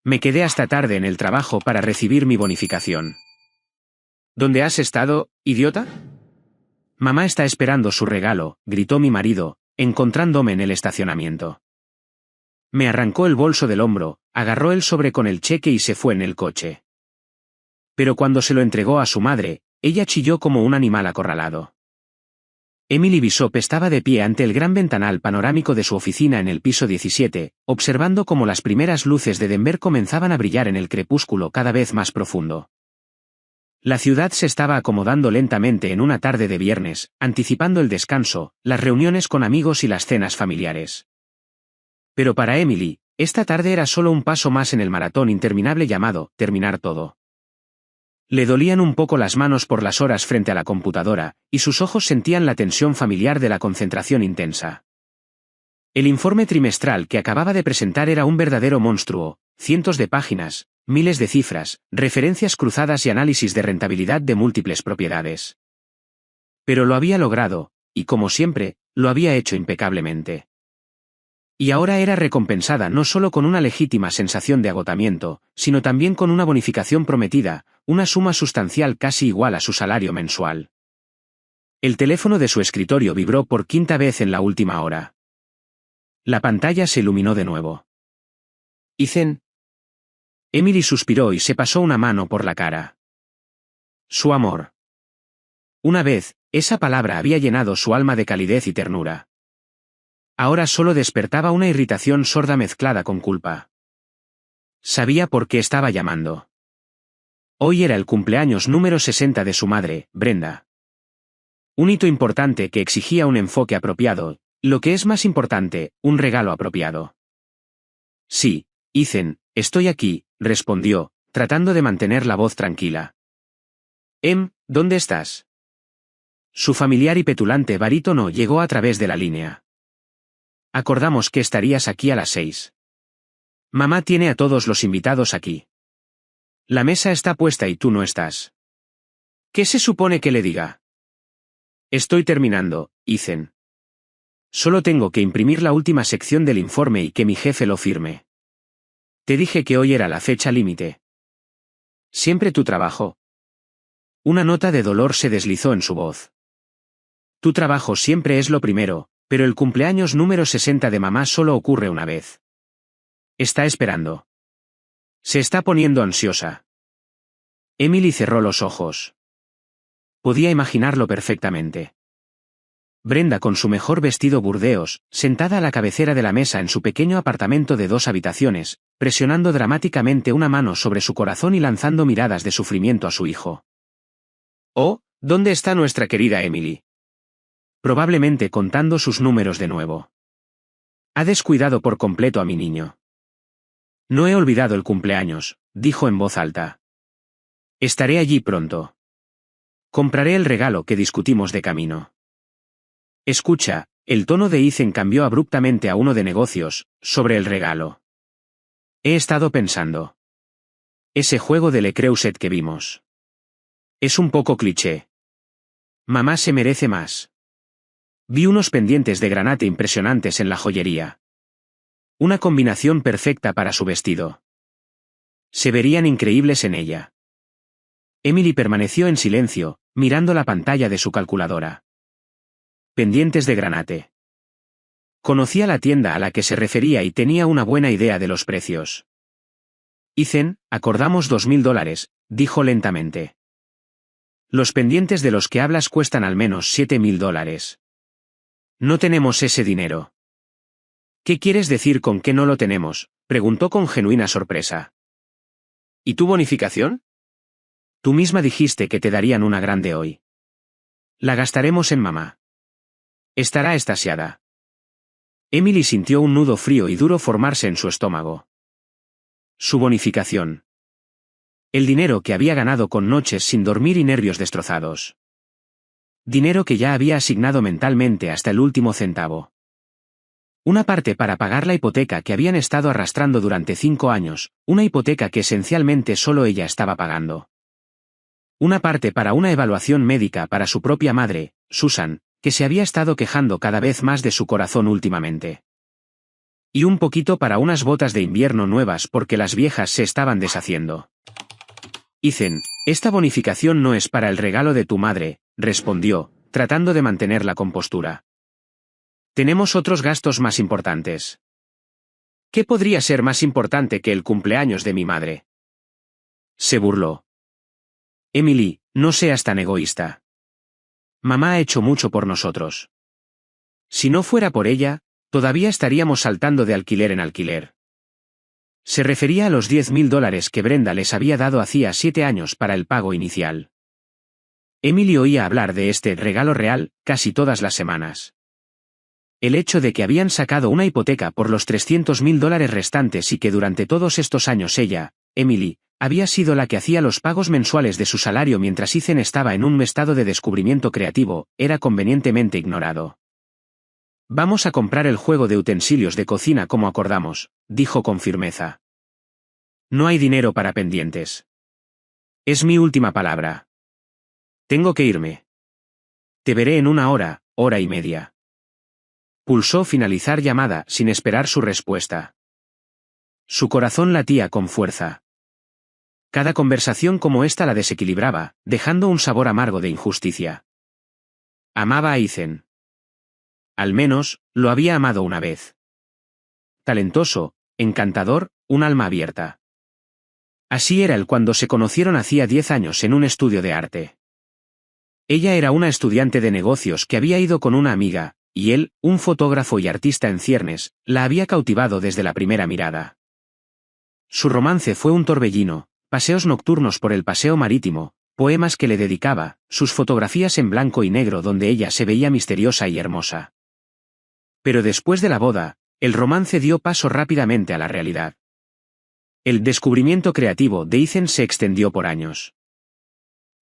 Me quedé hasta tarde en el trabajo para recibir mi bonificación. ¿Dónde has estado, idiota? Mamá está esperando su regalo, gritó mi marido, encontrándome en el estacionamiento. Me arrancó el bolso del hombro, agarró el sobre con el cheque y se fue en el coche. Pero cuando se lo entregó a su madre, ella chilló como un animal acorralado. Emily Bishop estaba de pie ante el gran ventanal panorámico de su oficina en el piso 17, observando cómo las primeras luces de Denver comenzaban a brillar en el crepúsculo cada vez más profundo. La ciudad se estaba acomodando lentamente en una tarde de viernes, anticipando el descanso, las reuniones con amigos y las cenas familiares. Pero para Emily, esta tarde era solo un paso más en el maratón interminable llamado terminar todo. Le dolían un poco las manos por las horas frente a la computadora, y sus ojos sentían la tensión familiar de la concentración intensa. El informe trimestral que acababa de presentar era un verdadero monstruo, cientos de páginas, miles de cifras, referencias cruzadas y análisis de rentabilidad de múltiples propiedades. Pero lo había logrado, y como siempre, lo había hecho impecablemente. Y ahora era recompensada no solo con una legítima sensación de agotamiento, sino también con una bonificación prometida, una suma sustancial casi igual a su salario mensual. El teléfono de su escritorio vibró por quinta vez en la última hora. La pantalla se iluminó de nuevo. Ethan. Emily suspiró y se pasó una mano por la cara. Su amor. Una vez, esa palabra había llenado su alma de calidez y ternura. Ahora solo despertaba una irritación sorda mezclada con culpa. Sabía por qué estaba llamando. Hoy era el cumpleaños número 60 de su madre, Brenda. Un hito importante que exigía un enfoque apropiado, lo que es más importante, un regalo apropiado. Sí, Ethan, estoy aquí, respondió, tratando de mantener la voz tranquila. ¿Dónde estás? Su familiar y petulante barítono llegó a través de la línea. Acordamos que estarías aquí a las 6. Mamá tiene a todos los invitados aquí. La mesa está puesta y tú no estás. ¿Qué se supone que le diga? Estoy terminando, Ethan. Solo tengo que imprimir la última sección del informe y que mi jefe lo firme. Te dije que hoy era la fecha límite. Siempre tu trabajo. Una nota de dolor se deslizó en su voz. Tu trabajo siempre es lo primero, pero el cumpleaños número 60 de mamá solo ocurre una vez. Está esperando. Se está poniendo ansiosa. Emily cerró los ojos. Podía imaginarlo perfectamente. Brenda con su mejor vestido burdeos, sentada a la cabecera de la mesa en su pequeño apartamento de 2 habitaciones, presionando dramáticamente una mano sobre su corazón y lanzando miradas de sufrimiento a su hijo. Oh, ¿dónde está nuestra querida Emily? Probablemente contando sus números de nuevo. Ha descuidado por completo a mi niño. No he olvidado el cumpleaños, dijo en voz alta. Estaré allí pronto. Compraré el regalo que discutimos de camino. Escucha, el tono de Ethan cambió abruptamente a uno de negocios, sobre el regalo. He estado pensando. Ese juego de Le Creuset que vimos. Es un poco cliché. Mamá se merece más. Vi unos pendientes de granate impresionantes en la joyería. Una combinación perfecta para su vestido. Se verían increíbles en ella. Emily permaneció en silencio, mirando la pantalla de su calculadora. Pendientes de granate. Conocía la tienda a la que se refería y tenía una buena idea de los precios. Ethan, acordamos $2.000, dijo lentamente. Los pendientes de los que hablas cuestan al menos $7.000. No tenemos ese dinero. ¿Qué quieres decir con que no lo tenemos?, preguntó con genuina sorpresa. ¿Y tu bonificación? Tú misma dijiste que te darían una grande hoy. La gastaremos en mamá. Estará extasiada. Emily sintió un nudo frío y duro formarse en su estómago. Su bonificación. El dinero que había ganado con noches sin dormir y nervios destrozados. Dinero que ya había asignado mentalmente hasta el último centavo. Una parte para pagar la hipoteca que habían estado arrastrando durante 5 años, una hipoteca que esencialmente solo ella estaba pagando. Una parte para una evaluación médica para su propia madre, Susan, que se había estado quejando cada vez más de su corazón últimamente. Y un poquito para unas botas de invierno nuevas porque las viejas se estaban deshaciendo. Ethan, esta bonificación no es para el regalo de tu madre, respondió, tratando de mantener la compostura. Tenemos otros gastos más importantes. ¿Qué podría ser más importante que el cumpleaños de mi madre? Se burló. Emily, no seas tan egoísta. Mamá ha hecho mucho por nosotros. Si no fuera por ella, todavía estaríamos saltando de alquiler en alquiler. Se refería a los $10,000 que Brenda les había dado hacía 7 años para el pago inicial. Emily oía hablar de este regalo real casi todas las semanas. El hecho de que habían sacado una hipoteca por los $300,000 restantes y que durante todos estos años ella, Emily, había sido la que hacía los pagos mensuales de su salario mientras Ethan estaba en un estado de descubrimiento creativo, era convenientemente ignorado. Vamos a comprar el juego de utensilios de cocina como acordamos, dijo con firmeza. No hay dinero para pendientes. Es mi última palabra. Tengo que irme. Te veré en 1 hora, hora y media. Pulsó finalizar llamada sin esperar su respuesta. Su corazón latía con fuerza. Cada conversación como esta la desequilibraba, dejando un sabor amargo de injusticia. Amaba a Ethan. Al menos, lo había amado una vez. Talentoso, encantador, un alma abierta. Así era él cuando se conocieron hacía 10 años en un estudio de arte. Ella era una estudiante de negocios que había ido con una amiga, y él, un fotógrafo y artista en ciernes, la había cautivado desde la primera mirada. Su romance fue un torbellino, paseos nocturnos por el paseo marítimo, poemas que le dedicaba, sus fotografías en blanco y negro donde ella se veía misteriosa y hermosa. Pero después de la boda, el romance dio paso rápidamente a la realidad. El descubrimiento creativo de Ethan se extendió por años.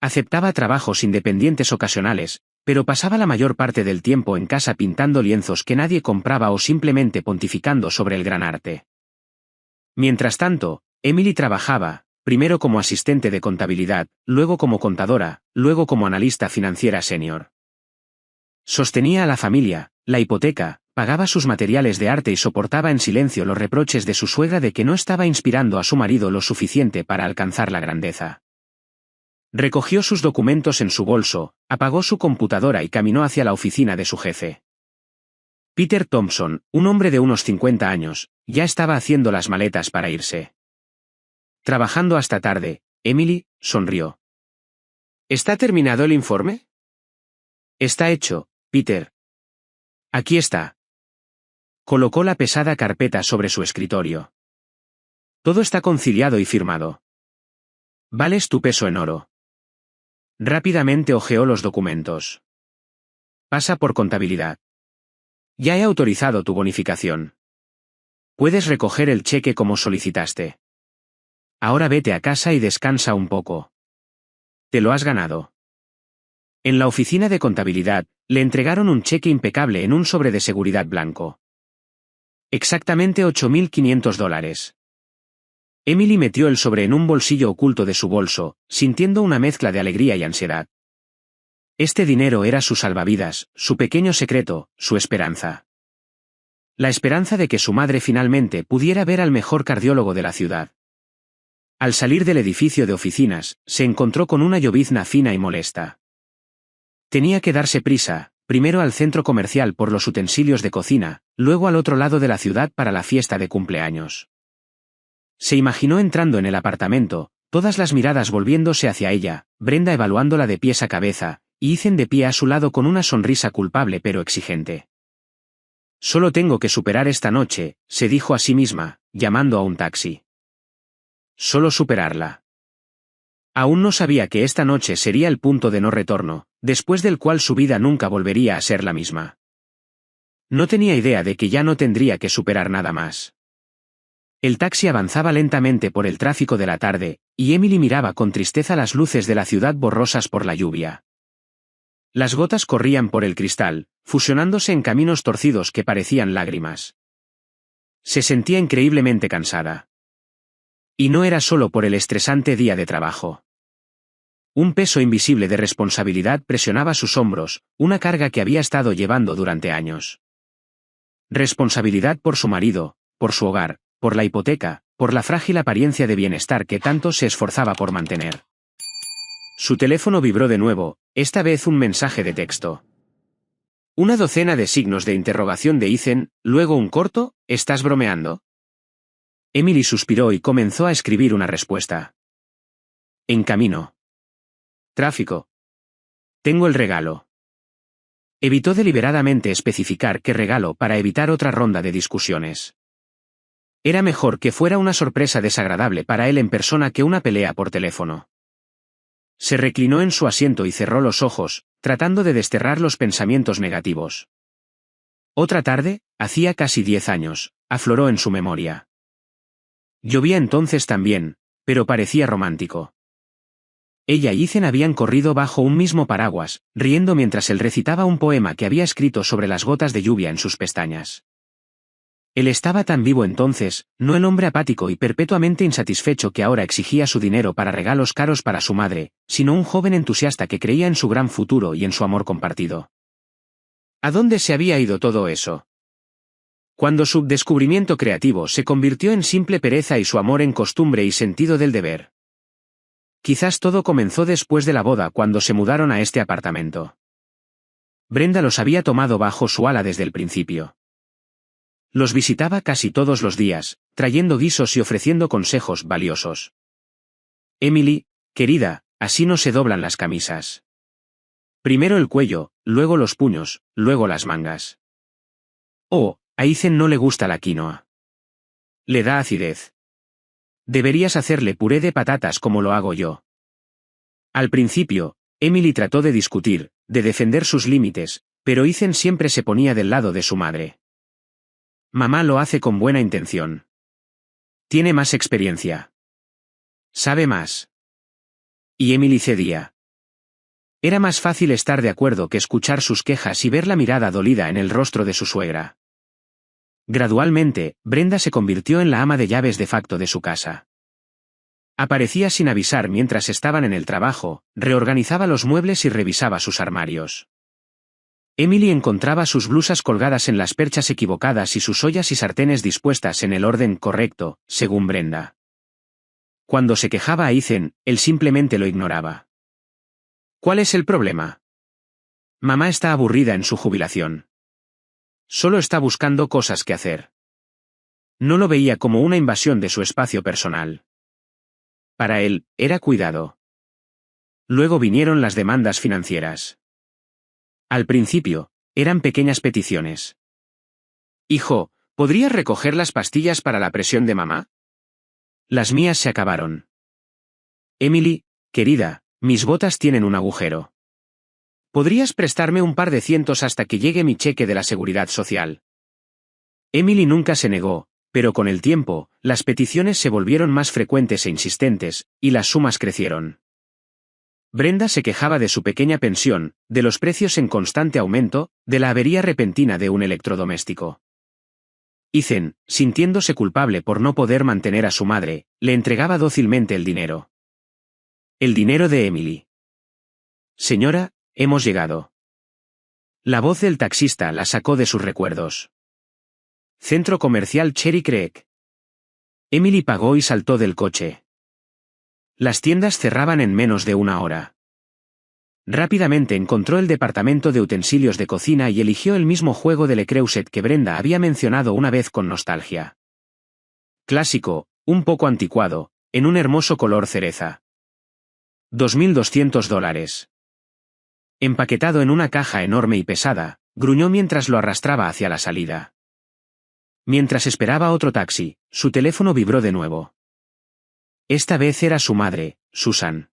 Aceptaba trabajos independientes ocasionales, pero pasaba la mayor parte del tiempo en casa pintando lienzos que nadie compraba o simplemente pontificando sobre el gran arte. Mientras tanto, Emily trabajaba, primero como asistente de contabilidad, luego como contadora, luego como analista financiera senior. Sostenía a la familia, la hipoteca, pagaba sus materiales de arte y soportaba en silencio los reproches de su suegra de que no estaba inspirando a su marido lo suficiente para alcanzar la grandeza. Recogió sus documentos en su bolso, apagó su computadora y caminó hacia la oficina de su jefe. Peter Thompson, un hombre de unos 50 años, ya estaba haciendo las maletas para irse. Trabajando hasta tarde, Emily sonrió. ¿Está terminado el informe? Está hecho, Peter. Aquí está. Colocó la pesada carpeta sobre su escritorio. Todo está conciliado y firmado. Vales tu peso en oro. Rápidamente hojeó los documentos. Pasa por contabilidad. Ya he autorizado tu bonificación. Puedes recoger el cheque como solicitaste. Ahora vete a casa y descansa un poco. Te lo has ganado. En la oficina de contabilidad, le entregaron un cheque impecable en un sobre de seguridad blanco. Exactamente $8,500. Emily metió el sobre en un bolsillo oculto de su bolso, sintiendo una mezcla de alegría y ansiedad. Este dinero era su salvavidas, su pequeño secreto, su esperanza. La esperanza de que su madre finalmente pudiera ver al mejor cardiólogo de la ciudad. Al salir del edificio de oficinas, se encontró con una llovizna fina y molesta. Tenía que darse prisa, primero al centro comercial por los utensilios de cocina, luego al otro lado de la ciudad para la fiesta de cumpleaños. Se imaginó entrando en el apartamento, todas las miradas volviéndose hacia ella, Brenda evaluándola de pies a cabeza, y Ethan de pie a su lado con una sonrisa culpable pero exigente. Solo tengo que superar esta noche, se dijo a sí misma, llamando a un taxi. Solo superarla. Aún no sabía que esta noche sería el punto de no retorno, después del cual su vida nunca volvería a ser la misma. No tenía idea de que ya no tendría que superar nada más. El taxi avanzaba lentamente por el tráfico de la tarde, y Emily miraba con tristeza las luces de la ciudad borrosas por la lluvia. Las gotas corrían por el cristal, fusionándose en caminos torcidos que parecían lágrimas. Se sentía increíblemente cansada. Y no era solo por el estresante día de trabajo. Un peso invisible de responsabilidad presionaba sus hombros, una carga que había estado llevando durante años. Responsabilidad por su marido, por su hogar, por la hipoteca, por la frágil apariencia de bienestar que tanto se esforzaba por mantener. Su teléfono vibró de nuevo, esta vez un mensaje de texto. Una docena de signos de interrogación de Ethan, luego un corto, ¿estás bromeando? Emily suspiró y comenzó a escribir una respuesta. En camino. Tráfico. Tengo el regalo. Evitó deliberadamente especificar qué regalo para evitar otra ronda de discusiones. Era mejor que fuera una sorpresa desagradable para él en persona que una pelea por teléfono. Se reclinó en su asiento y cerró los ojos, tratando de desterrar los pensamientos negativos. Otra tarde, hacía casi 10 años, afloró en su memoria. Llovía entonces también, pero parecía romántico. Ella y Ethan habían corrido bajo un mismo paraguas, riendo mientras él recitaba un poema que había escrito sobre las gotas de lluvia en sus pestañas. Él estaba tan vivo entonces, no el hombre apático y perpetuamente insatisfecho que ahora exigía su dinero para regalos caros para su madre, sino un joven entusiasta que creía en su gran futuro y en su amor compartido. ¿A dónde se había ido todo eso? Cuando su descubrimiento creativo se convirtió en simple pereza y su amor en costumbre y sentido del deber. Quizás todo comenzó después de la boda cuando se mudaron a este apartamento. Brenda los había tomado bajo su ala desde el principio. Los visitaba casi todos los días, trayendo guisos y ofreciendo consejos valiosos. Emily, querida, así no se doblan las camisas. Primero el cuello, luego los puños, luego las mangas. Oh, a Ethan no le gusta la quinoa. Le da acidez. Deberías hacerle puré de patatas como lo hago yo. Al principio, Emily trató de discutir, de defender sus límites, pero Ethan siempre se ponía del lado de su madre. Mamá lo hace con buena intención. Tiene más experiencia. Sabe más. Y Emily cedía. Era más fácil estar de acuerdo que escuchar sus quejas y ver la mirada dolida en el rostro de su suegra. Gradualmente, Brenda se convirtió en la ama de llaves de facto de su casa. Aparecía sin avisar mientras estaban en el trabajo, reorganizaba los muebles y revisaba sus armarios. Emily encontraba sus blusas colgadas en las perchas equivocadas y sus ollas y sartenes dispuestas en el orden correcto, según Brenda. Cuando se quejaba a Ethan, él simplemente lo ignoraba. ¿Cuál es el problema? Mamá está aburrida en su jubilación. Solo está buscando cosas que hacer. No lo veía como una invasión de su espacio personal. Para él, era cuidado. Luego vinieron las demandas financieras. Al principio, eran pequeñas peticiones. Hijo, ¿podrías recoger las pastillas para la presión de mamá? Las mías se acabaron. Emily, querida, mis botas tienen un agujero. ¿Podrías prestarme un par de cientos hasta que llegue mi cheque de la Seguridad Social? Emily nunca se negó, pero con el tiempo, las peticiones se volvieron más frecuentes e insistentes, y las sumas crecieron. Brenda se quejaba de su pequeña pensión, de los precios en constante aumento, de la avería repentina de un electrodoméstico. Ethan, sintiéndose culpable por no poder mantener a su madre, le entregaba dócilmente el dinero. El dinero de Emily. Señora, hemos llegado. La voz del taxista la sacó de sus recuerdos. Centro Comercial Cherry Creek. Emily pagó y saltó del coche. Las tiendas cerraban en menos de una hora. Rápidamente encontró el departamento de utensilios de cocina y eligió el mismo juego de Le Creuset que Brenda había mencionado una vez con nostalgia. Clásico, un poco anticuado, en un hermoso color cereza. $2,200. Empaquetado en una caja enorme y pesada, gruñó mientras lo arrastraba hacia la salida. Mientras esperaba otro taxi, su teléfono vibró de nuevo. Esta vez era su madre, Susan.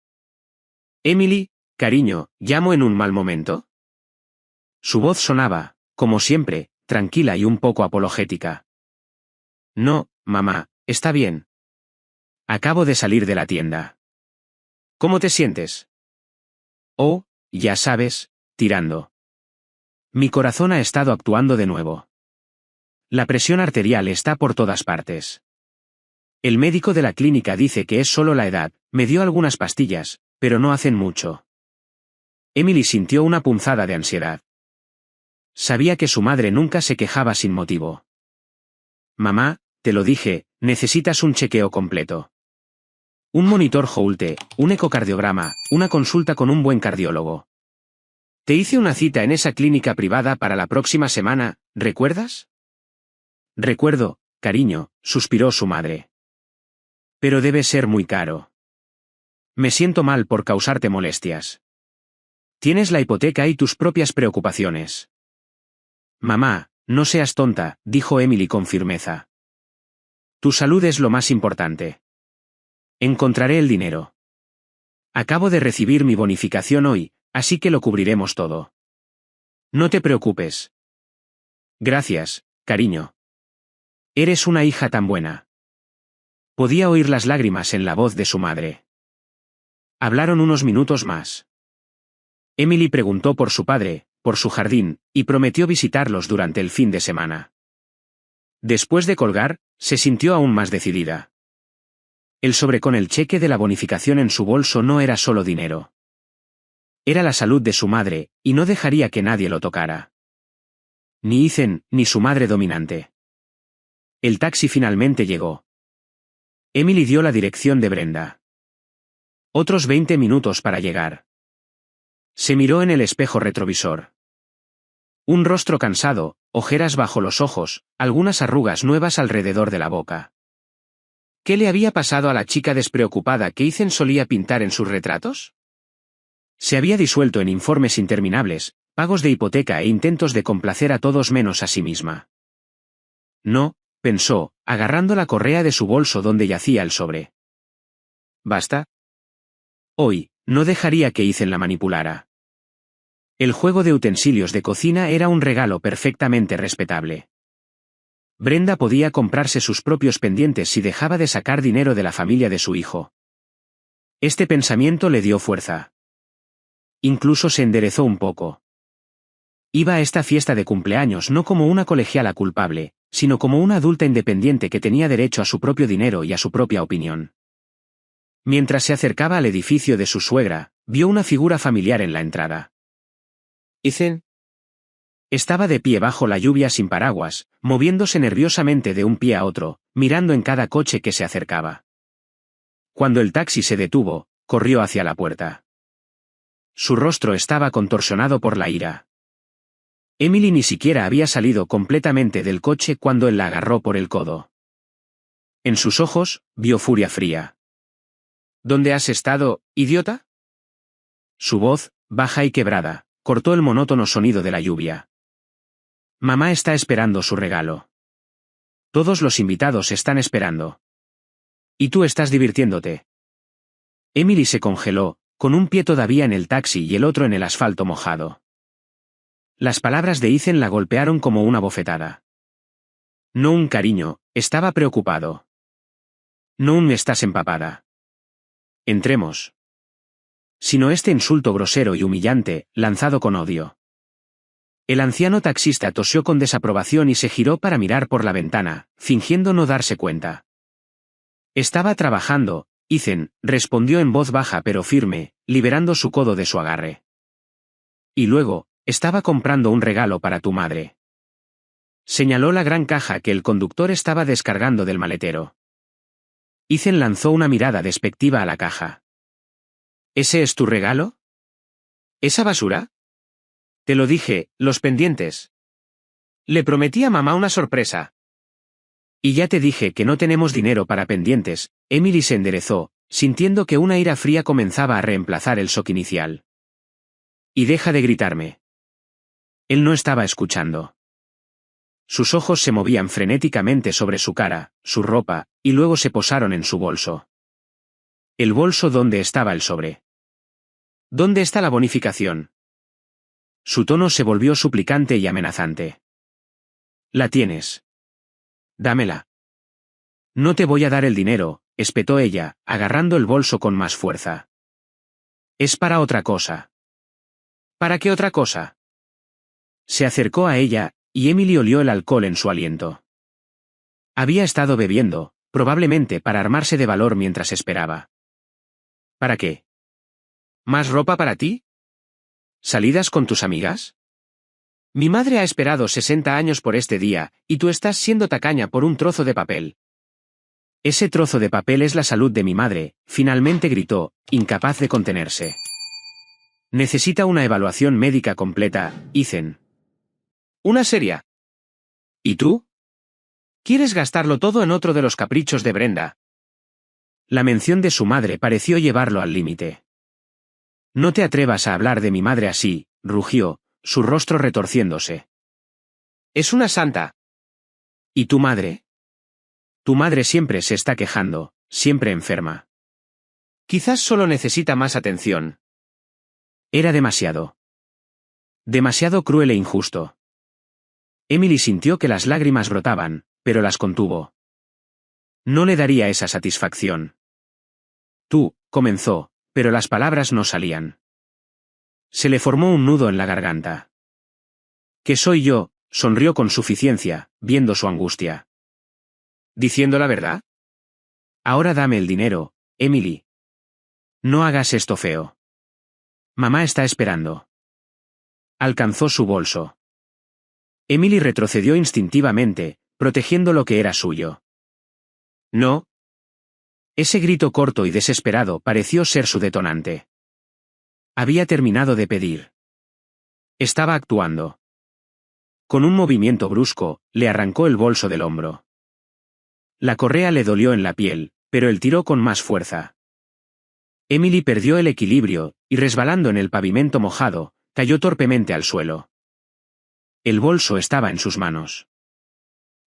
Emily, cariño, ¿llamo en un mal momento? Su voz sonaba, como siempre, tranquila y un poco apologética. No, mamá, está bien. Acabo de salir de la tienda. ¿Cómo te sientes? Oh, ya sabes, tirando. Mi corazón ha estado actuando de nuevo. La presión arterial está por todas partes. El médico de la clínica dice que es solo la edad, me dio algunas pastillas, pero no hacen mucho. Emily sintió una punzada de ansiedad. Sabía que su madre nunca se quejaba sin motivo. Mamá, te lo dije, necesitas un chequeo completo. Un monitor Holte, un ecocardiograma, una consulta con un buen cardiólogo. Te hice una cita en esa clínica privada para la próxima semana, ¿recuerdas? Recuerdo, cariño, suspiró su madre. Pero debe ser muy caro. Me siento mal por causarte molestias. Tienes la hipoteca y tus propias preocupaciones. Mamá, no seas tonta, dijo Emily con firmeza. Tu salud es lo más importante. Encontraré el dinero. Acabo de recibir mi bonificación hoy, así que lo cubriremos todo. No te preocupes. Gracias, cariño. Eres una hija tan buena. Podía oír las lágrimas en la voz de su madre. Hablaron unos minutos más. Emily preguntó por su padre, por su jardín, y prometió visitarlos durante el fin de semana. Después de colgar, se sintió aún más decidida. El sobre con el cheque de la bonificación en su bolso no era solo dinero. Era la salud de su madre, y no dejaría que nadie lo tocara. Ni Ethan, ni su madre dominante. El taxi finalmente llegó. Emily dio la dirección de Brenda. Otros 20 minutos para llegar. Se miró en el espejo retrovisor. Un rostro cansado, ojeras bajo los ojos, algunas arrugas nuevas alrededor de la boca. ¿Qué le había pasado a la chica despreocupada que Ethan solía pintar en sus retratos? Se había disuelto en informes interminables, pagos de hipoteca e intentos de complacer a todos menos a sí misma. No, pensó, agarrando la correa de su bolso donde yacía el sobre. ¿Basta? Hoy, no dejaría que Ethan la manipulara. El juego de utensilios de cocina era un regalo perfectamente respetable. Brenda podía comprarse sus propios pendientes si dejaba de sacar dinero de la familia de su hijo. Este pensamiento le dio fuerza. Incluso se enderezó un poco. Iba a esta fiesta de cumpleaños no como una colegiala culpable, sino como una adulta independiente que tenía derecho a su propio dinero y a su propia opinión. Mientras se acercaba al edificio de su suegra, vio una figura familiar en la entrada. Ethan. Estaba de pie bajo la lluvia sin paraguas, moviéndose nerviosamente de un pie a otro, mirando en cada coche que se acercaba. Cuando el taxi se detuvo, corrió hacia la puerta. Su rostro estaba contorsionado por la ira. Emily ni siquiera había salido completamente del coche cuando él la agarró por el codo. En sus ojos, vio furia fría. ¿Dónde has estado, idiota? Su voz, baja y quebrada, cortó el monótono sonido de la lluvia. Mamá está esperando su regalo. Todos los invitados están esperando. Y tú estás divirtiéndote. Emily se congeló, con un pie todavía en el taxi y el otro en el asfalto mojado. Las palabras de Ethan la golpearon como una bofetada. No, un cariño, estaba preocupado. No, estás empapada. Entremos. Sino este insulto grosero y humillante, lanzado con odio. El anciano taxista tosió con desaprobación y se giró para mirar por la ventana, fingiendo no darse cuenta. Estaba trabajando, Ethan, respondió en voz baja pero firme, liberando su codo de su agarre. Y luego, estaba comprando un regalo para tu madre. Señaló la gran caja que el conductor estaba descargando del maletero. Ethan lanzó una mirada despectiva a la caja. ¿Ese es tu regalo? ¿Esa basura? Te lo dije, los pendientes. Le prometí a mamá una sorpresa. Y ya te dije que no tenemos dinero para pendientes. Emily se enderezó, sintiendo que una ira fría comenzaba a reemplazar el shock inicial. Y deja de gritarme. Él no estaba escuchando. Sus ojos se movían frenéticamente sobre su cara, su ropa, y luego se posaron en su bolso. El bolso donde estaba el sobre. ¿Dónde está la bonificación? Su tono se volvió suplicante y amenazante. La tienes. Dámela. No te voy a dar el dinero, espetó ella, agarrando el bolso con más fuerza. Es para otra cosa. ¿Para qué otra cosa? Se acercó a ella, y Emily olió el alcohol en su aliento. Había estado bebiendo, probablemente para armarse de valor mientras esperaba. ¿Para qué? ¿Más ropa para ti? ¿Salidas con tus amigas? Mi madre ha esperado 60 años por este día, y tú estás siendo tacaña por un trozo de papel. Ese trozo de papel es la salud de mi madre, finalmente gritó, incapaz de contenerse. Necesita una evaluación médica completa, Ethan. ¿Una seria? ¿Y tú? ¿Quieres gastarlo todo en otro de los caprichos de Brenda? La mención de su madre pareció llevarlo al límite. No te atrevas a hablar de mi madre así, rugió, su rostro retorciéndose. Es una santa. ¿Y tu madre? Tu madre siempre se está quejando, siempre enferma. Quizás solo necesita más atención. Era demasiado. Demasiado cruel e injusto. Emily sintió que las lágrimas brotaban, pero las contuvo. No le daría esa satisfacción. Tú, comenzó, pero las palabras no salían. Se le formó un nudo en la garganta. ¿Qué soy yo? Sonrió con suficiencia, viendo su angustia. ¿Diciendo la verdad? Ahora dame el dinero, Emily. No hagas esto feo. Mamá está esperando. Alcanzó su bolso. Emily retrocedió instintivamente, protegiendo lo que era suyo. No. Ese grito corto y desesperado pareció ser su detonante. Había terminado de pedir. Estaba actuando. Con un movimiento brusco, le arrancó el bolso del hombro. La correa le dolió en la piel, pero él tiró con más fuerza. Emily perdió el equilibrio, y resbalando en el pavimento mojado, cayó torpemente al suelo. El bolso estaba en sus manos.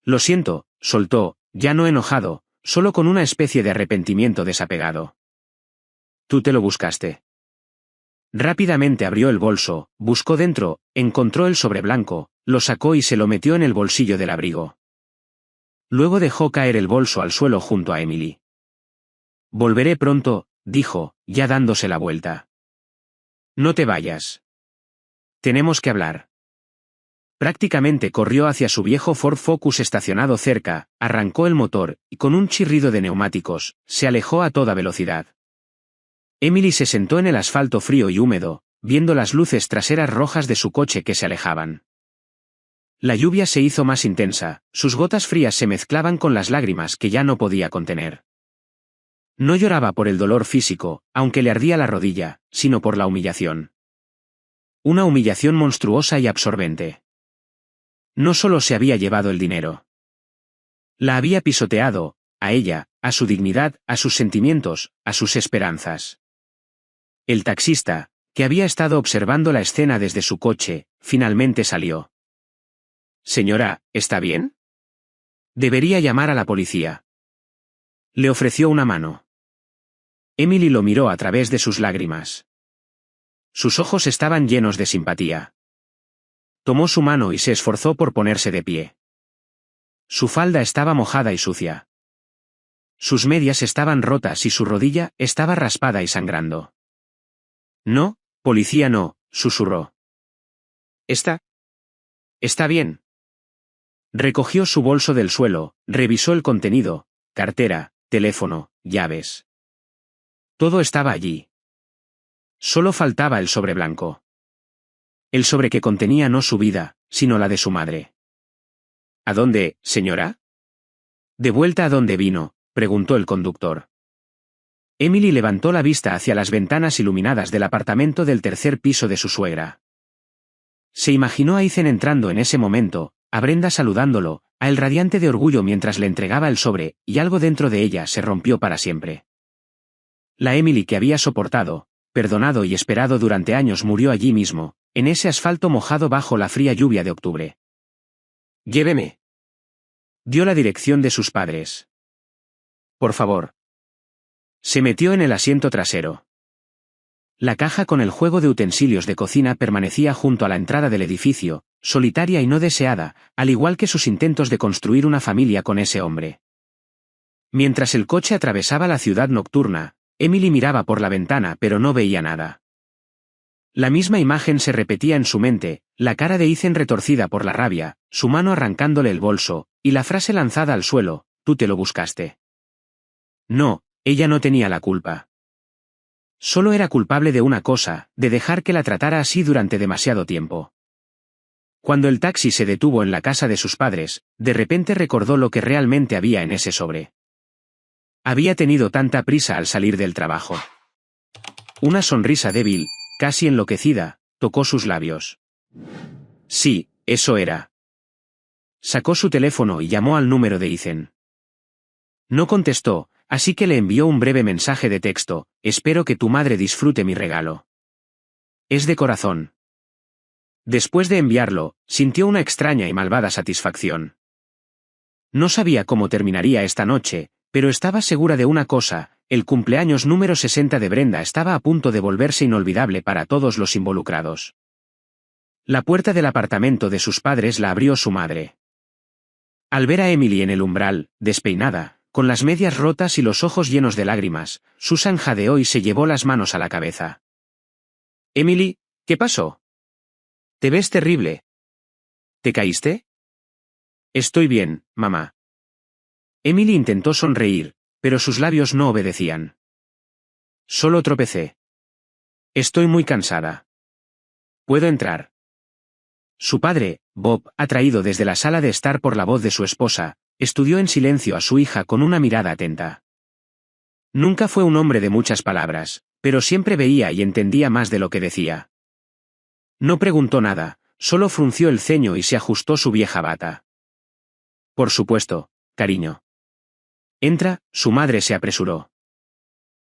Lo siento, soltó, ya no enojado, solo con una especie de arrepentimiento desapegado. Tú te lo buscaste. Rápidamente abrió el bolso, buscó dentro, encontró el sobre blanco, lo sacó y se lo metió en el bolsillo del abrigo. Luego dejó caer el bolso al suelo junto a Emily. Volveré pronto, dijo, ya dándose la vuelta. No te vayas. Tenemos que hablar. Prácticamente corrió hacia su viejo Ford Focus estacionado cerca, arrancó el motor, y con un chirrido de neumáticos, se alejó a toda velocidad. Emily se sentó en el asfalto frío y húmedo, viendo las luces traseras rojas de su coche que se alejaban. La lluvia se hizo más intensa, sus gotas frías se mezclaban con las lágrimas que ya no podía contener. No lloraba por el dolor físico, aunque le ardía la rodilla, sino por la humillación. Una humillación monstruosa y absorbente. No solo se había llevado el dinero. La había pisoteado, a ella, a su dignidad, a sus sentimientos, a sus esperanzas. El taxista, que había estado observando la escena desde su coche, finalmente salió. Señora, ¿está bien? Debería llamar a la policía. Le ofreció una mano. Emily lo miró a través de sus lágrimas. Sus ojos estaban llenos de simpatía. Tomó su mano y se esforzó por ponerse de pie. Su falda estaba mojada y sucia. Sus medias estaban rotas y su rodilla estaba raspada y sangrando. No, policía no, susurró. Está bien. Recogió su bolso del suelo, revisó el contenido, cartera, teléfono, llaves. Todo estaba allí. Solo faltaba el sobre blanco. El sobre que contenía no su vida, sino la de su madre. ¿A dónde, señora? ¿De vuelta a dónde vino?, preguntó el conductor. Emily levantó la vista hacia las ventanas iluminadas del apartamento del tercer piso de su suegra. Se imaginó a Ethan entrando en ese momento, a Brenda saludándolo, a él radiante de orgullo mientras le entregaba el sobre, y algo dentro de ella se rompió para siempre. La Emily que había soportado, perdonado y esperado durante años murió allí mismo, en ese asfalto mojado bajo la fría lluvia de octubre. Lléveme. Dio la dirección de sus padres. Por favor. Se metió en el asiento trasero. La caja con el juego de utensilios de cocina permanecía junto a la entrada del edificio, solitaria y no deseada, al igual que sus intentos de construir una familia con ese hombre. Mientras el coche atravesaba la ciudad nocturna, Emily miraba por la ventana pero no veía nada. La misma imagen se repetía en su mente, la cara de Ethan retorcida por la rabia, su mano arrancándole el bolso, y la frase lanzada al suelo, «Tú te lo buscaste». No, ella no tenía la culpa. Solo era culpable de una cosa, de dejar que la tratara así durante demasiado tiempo. Cuando el taxi se detuvo en la casa de sus padres, de repente recordó lo que realmente había en ese sobre. Había tenido tanta prisa al salir del trabajo. Una sonrisa débil, casi enloquecida, tocó sus labios. Sí, eso era. Sacó su teléfono y llamó al número de Ethan. No contestó, así que le envió un breve mensaje de texto: espero que tu madre disfrute mi regalo. Es de corazón. Después de enviarlo, sintió una extraña y malvada satisfacción. No sabía cómo terminaría esta noche, pero estaba segura de una cosa: el cumpleaños número 60 de Brenda estaba a punto de volverse inolvidable para todos los involucrados. La puerta del apartamento de sus padres la abrió su madre. Al ver a Emily en el umbral, despeinada, con las medias rotas y los ojos llenos de lágrimas, Susan jadeó y se llevó las manos a la cabeza. «Emily, ¿qué pasó? Te ves terrible. ¿Te caíste?» «Estoy bien, mamá». Emily intentó sonreír, pero sus labios no obedecían. «Solo tropecé. Estoy muy cansada. ¿Puedo entrar?» Su padre, Bob, atraído desde la sala de estar por la voz de su esposa, estudió en silencio a su hija con una mirada atenta. Nunca fue un hombre de muchas palabras, pero siempre veía y entendía más de lo que decía. No preguntó nada, solo frunció el ceño y se ajustó su vieja bata. «Por supuesto, cariño». «Entra», su madre se apresuró.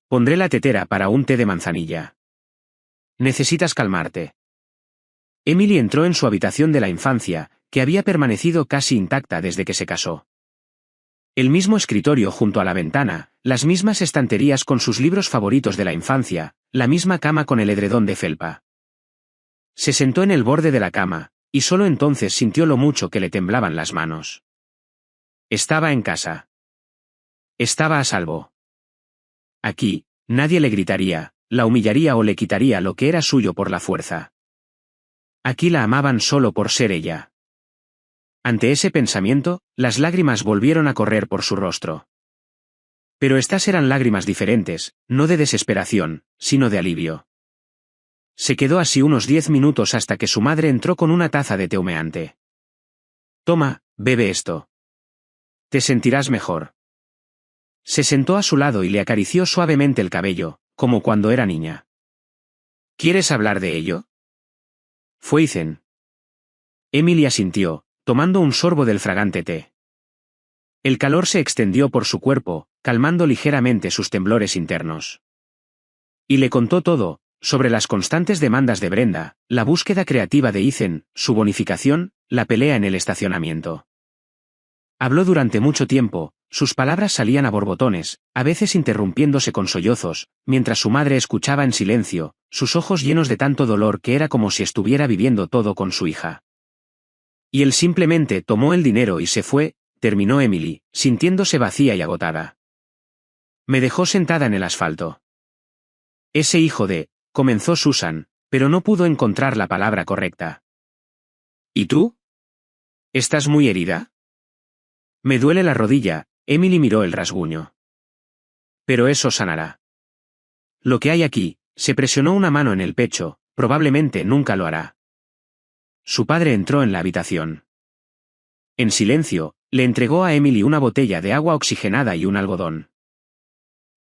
«Pondré la tetera para un té de manzanilla. Necesitas calmarte». Emily entró en su habitación de la infancia, que había permanecido casi intacta desde que se casó. El mismo escritorio junto a la ventana, las mismas estanterías con sus libros favoritos de la infancia, la misma cama con el edredón de felpa. Se sentó en el borde de la cama, y solo entonces sintió lo mucho que le temblaban las manos. Estaba en casa. Estaba a salvo. Aquí, nadie le gritaría, la humillaría o le quitaría lo que era suyo por la fuerza. Aquí la amaban solo por ser ella. Ante ese pensamiento, las lágrimas volvieron a correr por su rostro. Pero estas eran lágrimas diferentes, no de desesperación, sino de alivio. Se quedó así unos 10 minutos hasta que su madre entró con una taza de té humeante. «Toma, bebe esto. Te sentirás mejor». Se sentó a su lado y le acarició suavemente el cabello, como cuando era niña. «¿Quieres hablar de ello?» Fue Ethan. Emily asintió, tomando un sorbo del fragante té. El calor se extendió por su cuerpo, calmando ligeramente sus temblores internos. Y le contó todo, sobre las constantes demandas de Brenda, la búsqueda creativa de Ethan, su bonificación, la pelea en el estacionamiento. Habló durante mucho tiempo, sus palabras salían a borbotones, a veces interrumpiéndose con sollozos, mientras su madre escuchaba en silencio, sus ojos llenos de tanto dolor que era como si estuviera viviendo todo con su hija. Y él simplemente tomó el dinero y se fue, terminó Emily, sintiéndose vacía y agotada. Me dejó sentada en el asfalto. Ese hijo de, comenzó Susan, pero no pudo encontrar la palabra correcta. ¿Y tú? ¿Estás muy herida? Me duele la rodilla, Emily miró el rasguño. Pero eso sanará. Lo que hay aquí, se presionó una mano en el pecho, probablemente nunca lo hará. Su padre entró en la habitación. En silencio, le entregó a Emily una botella de agua oxigenada y un algodón.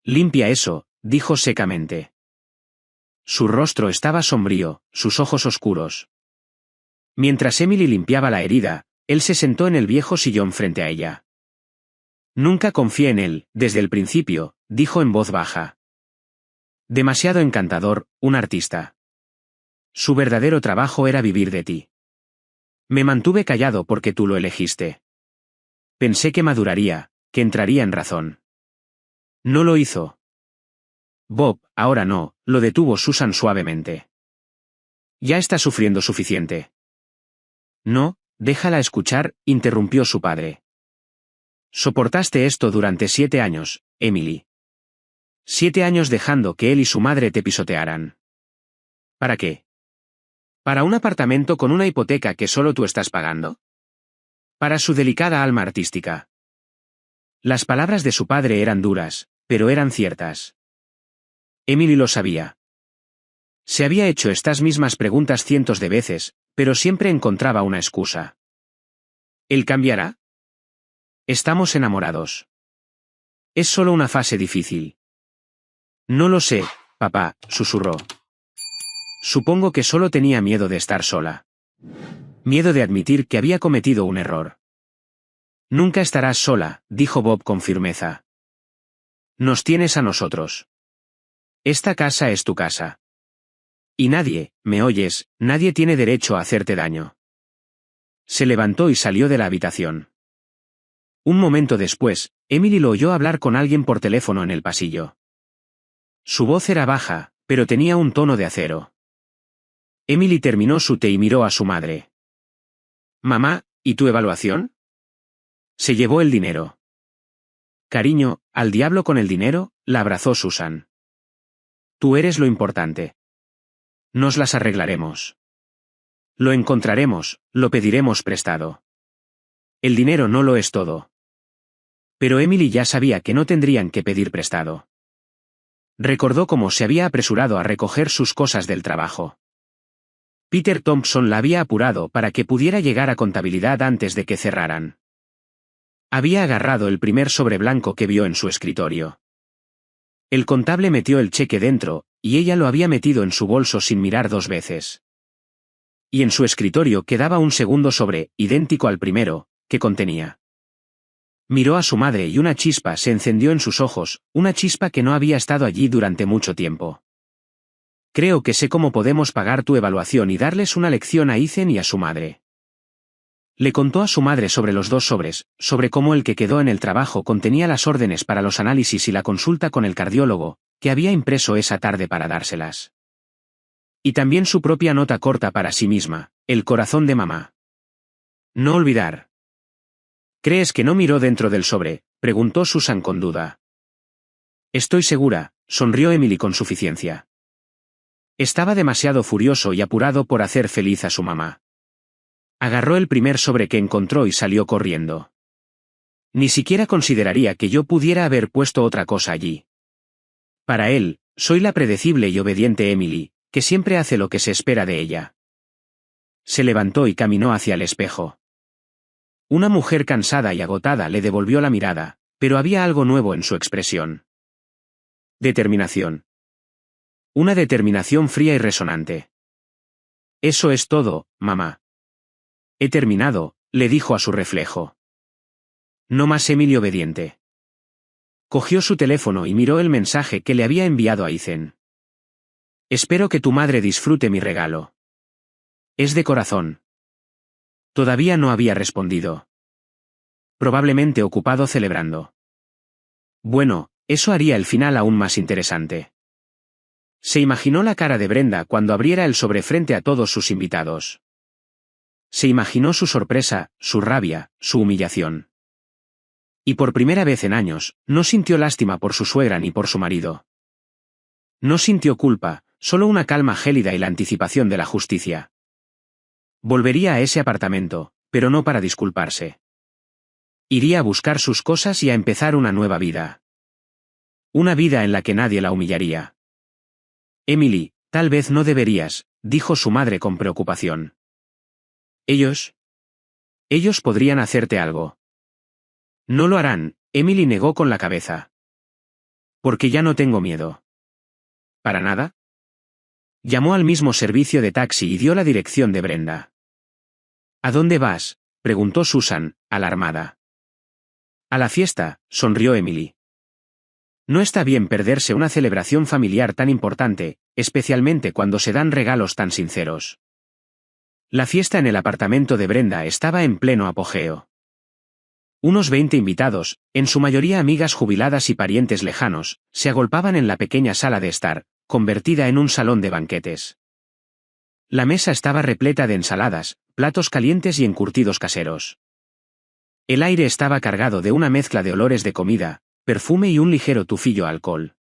Limpia eso, dijo secamente. Su rostro estaba sombrío, sus ojos oscuros. Mientras Emily limpiaba la herida, él se sentó en el viejo sillón frente a ella. Nunca confié en él, desde el principio, dijo en voz baja. Demasiado encantador, un artista. Su verdadero trabajo era vivir de ti. Me mantuve callado porque tú lo elegiste. Pensé que maduraría, que entraría en razón. No lo hizo. Bob, ahora no, lo detuvo Susan suavemente. Ya está sufriendo suficiente. No, déjala escuchar, interrumpió su padre. Soportaste esto durante 7 años, Emily. 7 años dejando que él y su madre te pisotearan. ¿Para qué? ¿Para un apartamento con una hipoteca que solo tú estás pagando? Para su delicada alma artística. Las palabras de su padre eran duras, pero eran ciertas. Emily lo sabía. Se había hecho estas mismas preguntas cientos de veces, pero siempre encontraba una excusa. ¿Él cambiará? Estamos enamorados. Es solo una fase difícil. No lo sé, papá, susurró. Supongo que solo tenía miedo de estar sola. Miedo de admitir que había cometido un error. Nunca estarás sola, dijo Bob con firmeza. Nos tienes a nosotros. Esta casa es tu casa. Y nadie, ¿me oyes? Nadie tiene derecho a hacerte daño. Se levantó y salió de la habitación. Un momento después, Emily lo oyó hablar con alguien por teléfono en el pasillo. Su voz era baja, pero tenía un tono de acero. Emily terminó su té y miró a su madre. Mamá, ¿y tu evaluación? Se llevó el dinero. Cariño, al diablo con el dinero, la abrazó Susan. Tú eres lo importante. Nos las arreglaremos. Lo encontraremos, lo pediremos prestado. El dinero no lo es todo. Pero Emily ya sabía que no tendrían que pedir prestado. Recordó cómo se había apresurado a recoger sus cosas del trabajo. Peter Thompson la había apurado para que pudiera llegar a contabilidad antes de que cerraran. Había agarrado el primer sobre blanco que vio en su escritorio. El contable metió el cheque dentro, y ella lo había metido en su bolso sin mirar dos veces. Y en su escritorio quedaba un segundo sobre, idéntico al primero, que contenía. Miró a su madre y una chispa se encendió en sus ojos, una chispa que no había estado allí durante mucho tiempo. Creo que sé cómo podemos pagar tu evaluación y darles una lección a Ethan y a su madre. Le contó a su madre sobre los dos sobres, sobre cómo el que quedó en el trabajo contenía las órdenes para los análisis y la consulta con el cardiólogo, que había impreso esa tarde para dárselas. Y también su propia nota corta para sí misma, el corazón de mamá. No olvidar. ¿Crees que no miró dentro del sobre?, preguntó Susan con duda. Estoy segura, sonrió Emily con suficiencia. Estaba demasiado furioso y apurado por hacer feliz a su mamá. Agarró el primer sobre que encontró y salió corriendo. Ni siquiera consideraría que yo pudiera haber puesto otra cosa allí. Para él, soy la predecible y obediente Emily, que siempre hace lo que se espera de ella. Se levantó y caminó hacia el espejo. Una mujer cansada y agotada le devolvió la mirada, pero había algo nuevo en su expresión. Determinación. Una determinación fría y resonante. Eso es todo, mamá. He terminado, le dijo a su reflejo. No más Emily obediente. Cogió su teléfono y miró el mensaje que le había enviado a Ethan. Espero que tu madre disfrute mi regalo. Es de corazón. Todavía no había respondido. Probablemente ocupado celebrando. Bueno, eso haría el final aún más interesante. Se imaginó la cara de Brenda cuando abriera el sobre frente a todos sus invitados. Se imaginó su sorpresa, su rabia, su humillación. Y por primera vez en años, no sintió lástima por su suegra ni por su marido. No sintió culpa, solo una calma gélida y la anticipación de la justicia. Volvería a ese apartamento, pero no para disculparse. Iría a buscar sus cosas y a empezar una nueva vida. Una vida en la que nadie la humillaría. Emily, tal vez no deberías, dijo su madre con preocupación. Ellos podrían hacerte algo. No lo harán, Emily negó con la cabeza. Porque ya no tengo miedo. ¿Para nada? Llamó al mismo servicio de taxi y dio la dirección de Brenda. ¿A dónde vas?, preguntó Susan, alarmada. A la fiesta, sonrió Emily. No está bien perderse una celebración familiar tan importante, especialmente cuando se dan regalos tan sinceros. La fiesta en el apartamento de Brenda estaba en pleno apogeo. Unos 20 invitados, en su mayoría amigas jubiladas y parientes lejanos, se agolpaban en la pequeña sala de estar, convertida en un salón de banquetes. La mesa estaba repleta de ensaladas, platos calientes y encurtidos caseros. El aire estaba cargado de una mezcla de olores de comida, perfume y un ligero tufillo a alcohol.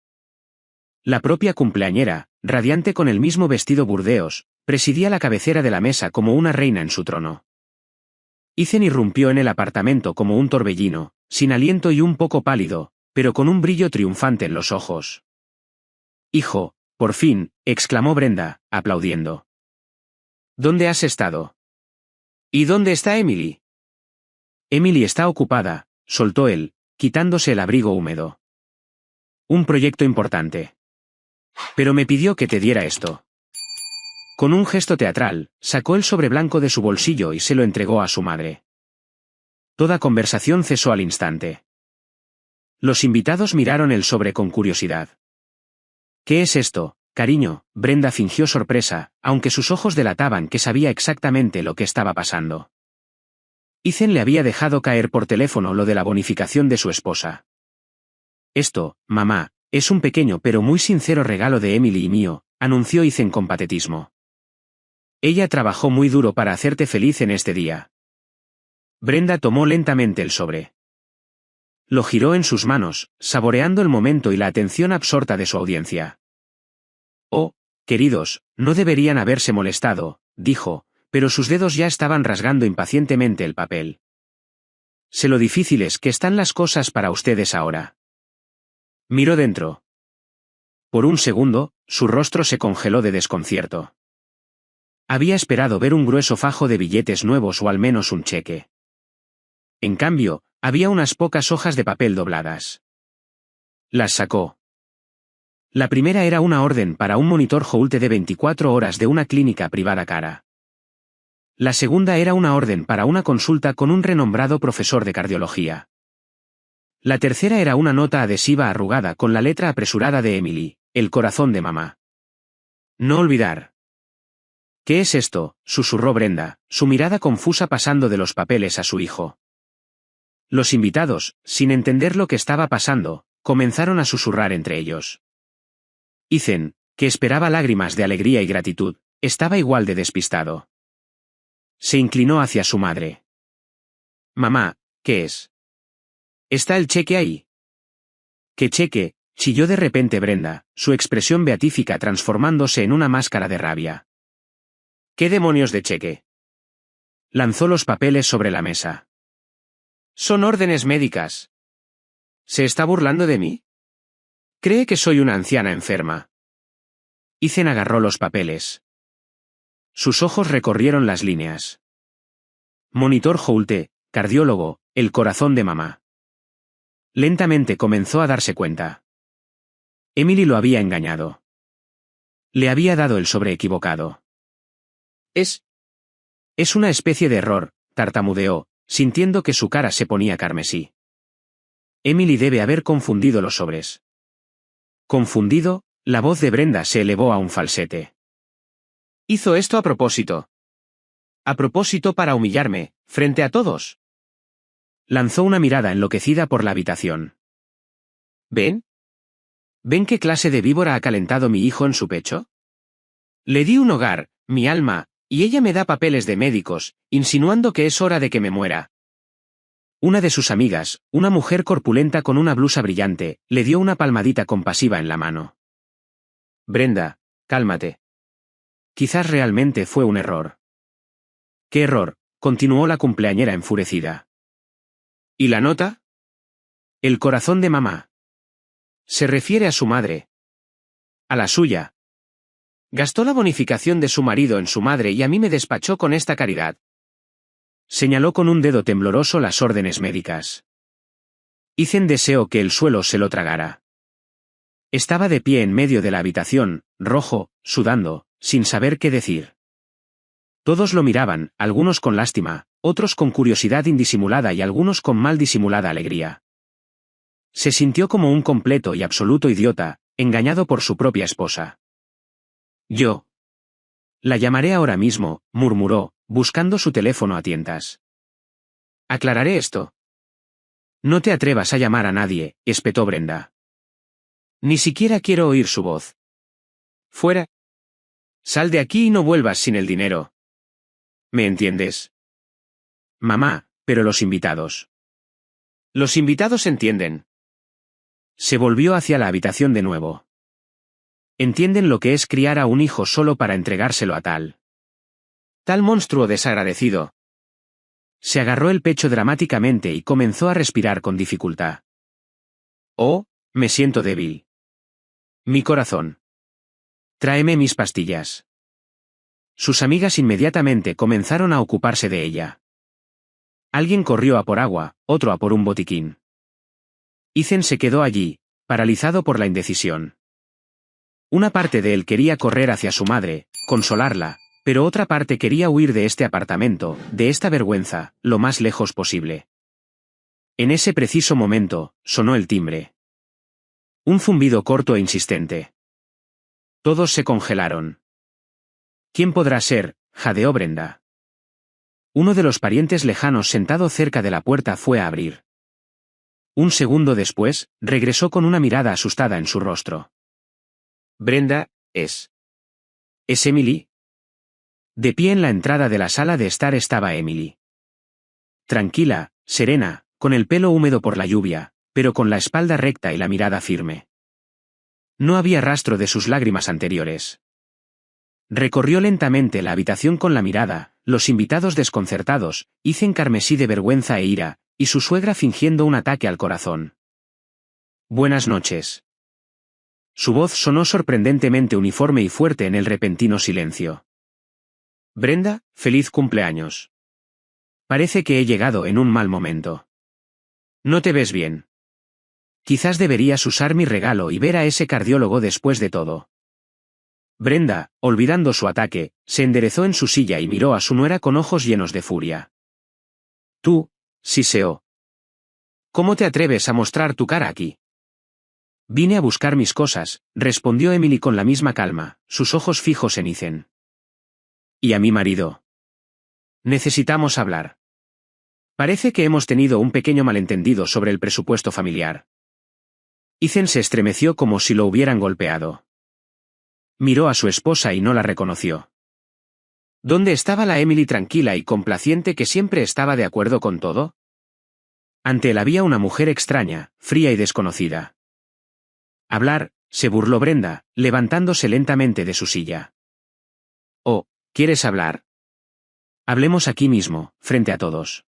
La propia cumpleañera, radiante con el mismo vestido burdeos, presidía la cabecera de la mesa como una reina en su trono. Ethan irrumpió en el apartamento como un torbellino, sin aliento y un poco pálido, pero con un brillo triunfante en los ojos. «Hijo, por fin», exclamó Brenda, aplaudiendo. ¿Dónde has estado? ¿Y dónde está Emily? Emily está ocupada, soltó él, quitándose el abrigo húmedo. Un proyecto importante. Pero me pidió que te diera esto. Con un gesto teatral, sacó el sobre blanco de su bolsillo y se lo entregó a su madre. Toda conversación cesó al instante. Los invitados miraron el sobre con curiosidad. ¿Qué es esto, cariño? Brenda fingió sorpresa, aunque sus ojos delataban que sabía exactamente lo que estaba pasando. Ethan le había dejado caer por teléfono lo de la bonificación de su esposa. Esto, mamá, es un pequeño pero muy sincero regalo de Emily y mío, anunció Ethan con patetismo. Ella trabajó muy duro para hacerte feliz en este día. Brenda tomó lentamente el sobre. Lo giró en sus manos, saboreando el momento y la atención absorta de su audiencia. Oh, queridos, no deberían haberse molestado, dijo, pero sus dedos ya estaban rasgando impacientemente el papel. Sé lo difíciles que están las cosas para ustedes ahora. Miró dentro. Por un segundo, su rostro se congeló de desconcierto. Había esperado ver un grueso fajo de billetes nuevos o al menos un cheque. En cambio, había unas pocas hojas de papel dobladas. Las sacó. La primera era una orden para un monitor Holte de 24 horas de una clínica privada cara. La segunda era una orden para una consulta con un renombrado profesor de cardiología. La tercera era una nota adhesiva arrugada con la letra apresurada de Emily, el corazón de mamá. No olvidar. ¿Qué es esto?, susurró Brenda, su mirada confusa pasando de los papeles a su hijo. Los invitados, sin entender lo que estaba pasando, comenzaron a susurrar entre ellos. Ethan, que esperaba lágrimas de alegría y gratitud, estaba igual de despistado. Se inclinó hacia su madre. Mamá, ¿qué es? ¿Está el cheque ahí? ¿Qué cheque?, chilló de repente Brenda, su expresión beatífica transformándose en una máscara de rabia. ¿Qué demonios de cheque? Lanzó los papeles sobre la mesa. Son órdenes médicas. ¿Se está burlando de mí? ¿Cree que soy una anciana enferma? Ethan agarró los papeles. Sus ojos recorrieron las líneas. Monitor Holte, cardiólogo, el corazón de mamá. Lentamente comenzó a darse cuenta. Emily lo había engañado. Le había dado el sobre equivocado. Es una especie de error, tartamudeó, sintiendo que su cara se ponía carmesí. Emily debe haber confundido los sobres. Confundido, la voz de Brenda se elevó a un falsete. Hizo esto a propósito. A propósito para humillarme, frente a todos. Lanzó una mirada enloquecida por la habitación. ¿Ven? ¿Ven qué clase de víbora ha calentado mi hijo en su pecho? Le di un hogar, mi alma, y ella me da papeles de médicos, insinuando que es hora de que me muera. Una de sus amigas, una mujer corpulenta con una blusa brillante, le dio una palmadita compasiva en la mano. Brenda, cálmate. Quizás realmente fue un error. ¿Qué error?, continuó la cumpleañera enfurecida. ¿Y la nota? El corazón de mamá. Se refiere a su madre. A la suya. Gastó la bonificación de su marido en su madre y a mí me despachó con esta caridad. Señaló con un dedo tembloroso las órdenes médicas. Ethan deseó que el suelo se lo tragara. Estaba de pie en medio de la habitación, rojo, sudando, sin saber qué decir. Todos lo miraban, algunos con lástima, otros con curiosidad indisimulada y algunos con mal disimulada alegría. Se sintió como un completo y absoluto idiota, engañado por su propia esposa. Yo. La llamaré ahora mismo, murmuró, buscando su teléfono a tientas. Aclararé esto. No te atrevas a llamar a nadie, espetó Brenda. Ni siquiera quiero oír su voz. Fuera. Sal de aquí y no vuelvas sin el dinero. ¿Me entiendes? Mamá, pero los invitados. Los invitados entienden. Se volvió hacia la habitación de nuevo. Entienden lo que es criar a un hijo solo para entregárselo a tal monstruo desagradecido. Se agarró el pecho dramáticamente y comenzó a respirar con dificultad. Oh, me siento débil. Mi corazón. Tráeme mis pastillas. sus amigas inmediatamente comenzaron a ocuparse de ella. Alguien corrió a por agua, otro a por un botiquín. Ethan se quedó allí, paralizado por la indecisión. Una parte de él quería correr hacia su madre, consolarla, pero otra parte quería huir de este apartamento, de esta vergüenza, lo más lejos posible. En ese preciso momento, sonó el timbre. Un zumbido corto e insistente. Todos se congelaron. ¿Quién podrá ser?, jadeó Brenda. Uno de los parientes lejanos sentado cerca de la puerta fue a abrir. Un segundo después, regresó con una mirada asustada en su rostro. Brenda, ¿Es Emily? De pie en la entrada de la sala de estar estaba Emily. Tranquila, serena, con el pelo húmedo por la lluvia, pero con la espalda recta y la mirada firme. No había rastro de sus lágrimas anteriores. Recorrió lentamente la habitación con la mirada, los invitados desconcertados, Ethan carmesí de vergüenza e ira, y su suegra fingiendo un ataque al corazón. Buenas noches. Su voz sonó sorprendentemente uniforme y fuerte en el repentino silencio. Brenda, feliz cumpleaños. Parece que he llegado en un mal momento. No te ves bien. Quizás deberías usar mi regalo y ver a ese cardiólogo después de todo. Brenda, olvidando su ataque, se enderezó en su silla y miró a su nuera con ojos llenos de furia. Tú, siseó. ¿Cómo te atreves a mostrar tu cara aquí? Vine a buscar mis cosas, respondió Emily con la misma calma, sus ojos fijos en Ethan. ¿Y a mi marido? Necesitamos hablar. Parece que hemos tenido un pequeño malentendido sobre el presupuesto familiar. Ethan se estremeció como si lo hubieran golpeado. Miró a su esposa y no la reconoció. ¿Dónde estaba la Emily tranquila y complaciente que siempre estaba de acuerdo con todo? Ante él había una mujer extraña, fría y desconocida. Hablar, se burló Brenda, levantándose lentamente de su silla. Oh, ¿quieres hablar? Hablemos aquí mismo, frente a todos.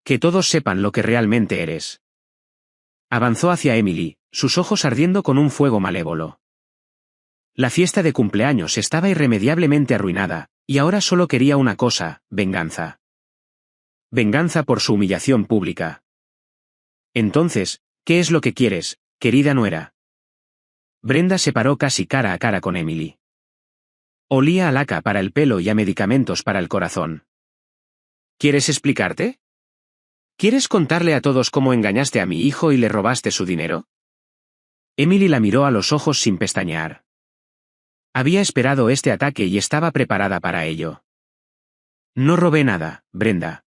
Que todos sepan lo que realmente eres. Avanzó hacia Emily, sus ojos ardiendo con un fuego malévolo. La fiesta de cumpleaños estaba irremediablemente arruinada, y ahora solo quería una cosa, venganza. Venganza por su humillación pública. Entonces, ¿qué es lo que quieres, querida nuera? Brenda se paró casi cara a cara con Emily. Olía a laca para el pelo y a medicamentos para el corazón. ¿Quieres explicarte? ¿Quieres contarle a todos cómo engañaste a mi hijo y le robaste su dinero? Emily la miró a los ojos sin pestañear. Había esperado este ataque y estaba preparada para ello. No robé nada, Brenda.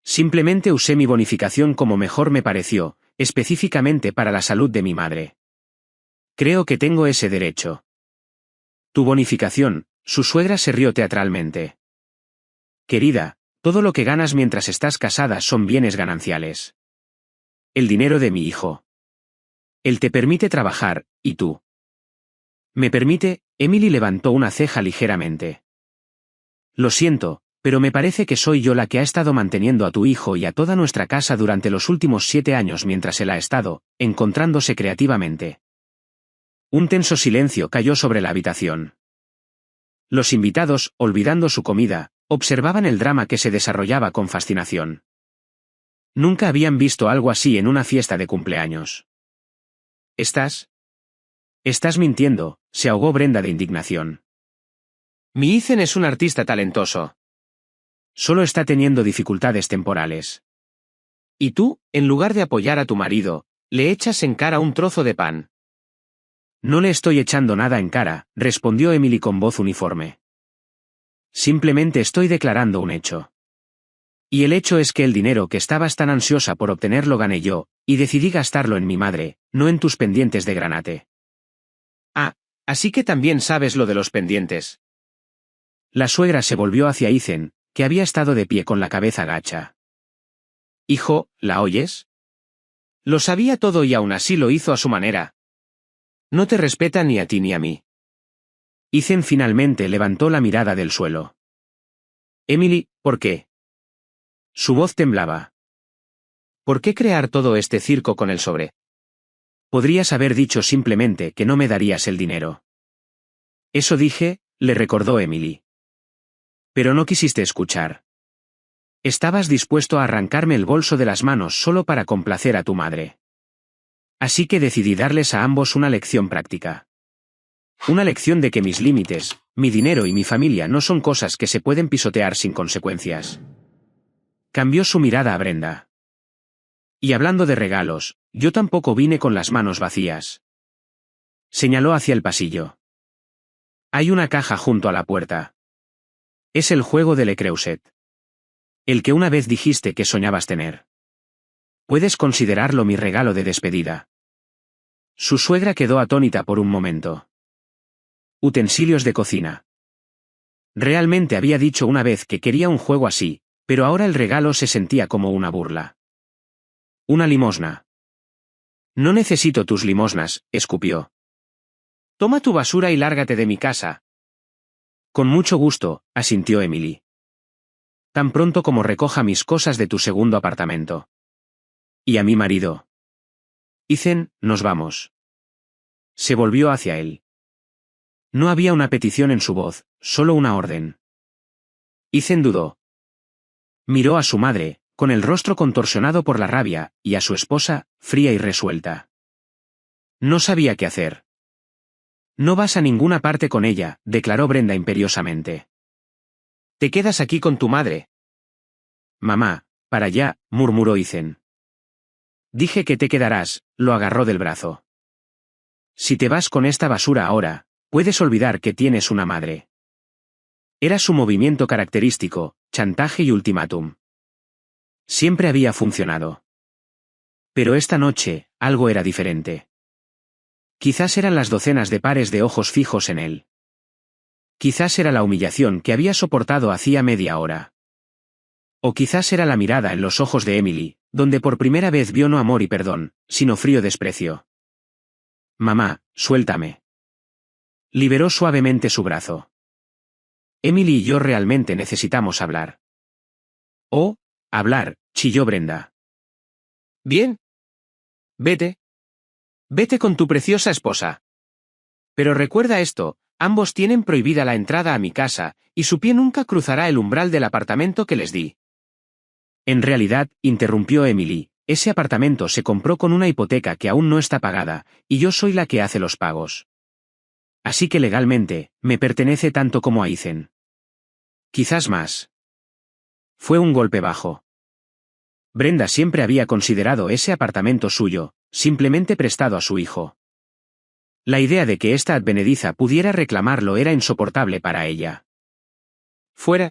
Simplemente usé mi bonificación como mejor me pareció, específicamente para la salud de mi madre. Creo que tengo ese derecho. Tu bonificación, su suegra se rió teatralmente. Querida, todo lo que ganas mientras estás casada son bienes gananciales. El dinero de mi hijo. Él te permite trabajar, ¿y tú? ¿Me permite? Emily levantó una ceja ligeramente. Lo siento, pero me parece que soy yo la que ha estado manteniendo a tu hijo y a toda nuestra casa durante los últimos 7 años mientras él ha estado, encontrándose creativamente. Un tenso silencio cayó sobre la habitación. Los invitados, olvidando su comida, observaban el drama que se desarrollaba con fascinación. Nunca habían visto algo así en una fiesta de cumpleaños. ¿Estás mintiendo?, se ahogó Brenda de indignación. Mi Ethan es un artista talentoso. Solo está teniendo dificultades temporales. Y tú, en lugar de apoyar a tu marido, le echas en cara un trozo de pan. No le estoy echando nada en cara, respondió Emily con voz uniforme. Simplemente estoy declarando un hecho. Y el hecho es que el dinero que estabas tan ansiosa por obtener lo gané yo, y decidí gastarlo en mi madre, no en tus pendientes de granate. Ah, así que también sabes lo de los pendientes. La suegra se volvió hacia Ethan, que había estado de pie con la cabeza gacha. Hijo, ¿la oyes? Lo sabía todo y aún así lo hizo a su manera. No te respeta ni a ti ni a mí. Ethan finalmente levantó la mirada del suelo. Emily, ¿por qué? Su voz temblaba. ¿Por qué crear todo este circo con el sobre? Podrías haber dicho simplemente que no me darías el dinero. Eso dije, le recordó Emily. Pero no quisiste escuchar. Estabas dispuesto a arrancarme el bolso de las manos solo para complacer a tu madre. Así que decidí darles a ambos una lección práctica. Una lección de que mis límites, mi dinero y mi familia no son cosas que se pueden pisotear sin consecuencias. Cambió su mirada a Brenda. Y hablando de regalos, yo tampoco vine con las manos vacías. Señaló hacia el pasillo. Hay una caja junto a la puerta. Es el juego de Le Creuset. El que una vez dijiste que soñabas tener. Puedes considerarlo mi regalo de despedida. Su suegra quedó atónita por un momento. Utensilios de cocina. Realmente había dicho una vez que quería un juego así, pero ahora el regalo se sentía como una burla. Una limosna. No necesito tus limosnas, escupió. Toma tu basura y lárgate de mi casa. Con mucho gusto, asintió Emily. Tan pronto como recoja mis cosas de tu segundo apartamento. Y a mi marido. Ethan, nos vamos. Se volvió hacia él. No había una petición en su voz, solo una orden. Ethan dudó. Miró a su madre, con el rostro contorsionado por la rabia, y a su esposa, fría y resuelta. No sabía qué hacer. No vas a ninguna parte con ella, declaró Brenda imperiosamente. Te quedas aquí con tu madre. Mamá, para allá, murmuró Ethan. Dije que te quedarás, lo agarró del brazo. Si te vas con esta basura ahora, puedes olvidar que tienes una madre. Era su movimiento característico, chantaje y ultimátum. Siempre había funcionado. Pero esta noche, algo era diferente. Quizás eran las docenas de pares de ojos fijos en él. Quizás era la humillación que había soportado hacía media hora. O quizás era la mirada en los ojos de Emily, donde por primera vez vio no amor y perdón, sino frío desprecio. Mamá, suéltame. Liberó suavemente su brazo. Emily y yo realmente necesitamos hablar. Oh, hablar, chilló Brenda. Bien. Vete. Vete con tu preciosa esposa. Pero recuerda esto, ambos tienen prohibida la entrada a mi casa, y su pie nunca cruzará el umbral del apartamento que les di. En realidad, interrumpió Emily, ese apartamento se compró con una hipoteca que aún no está pagada, y yo soy la que hace los pagos. Así que legalmente, me pertenece tanto como a Ethan. Quizás más. Fue un golpe bajo. Brenda siempre había considerado ese apartamento suyo, simplemente prestado a su hijo. La idea de que esta advenediza pudiera reclamarlo era insoportable para ella. ¡Fuera!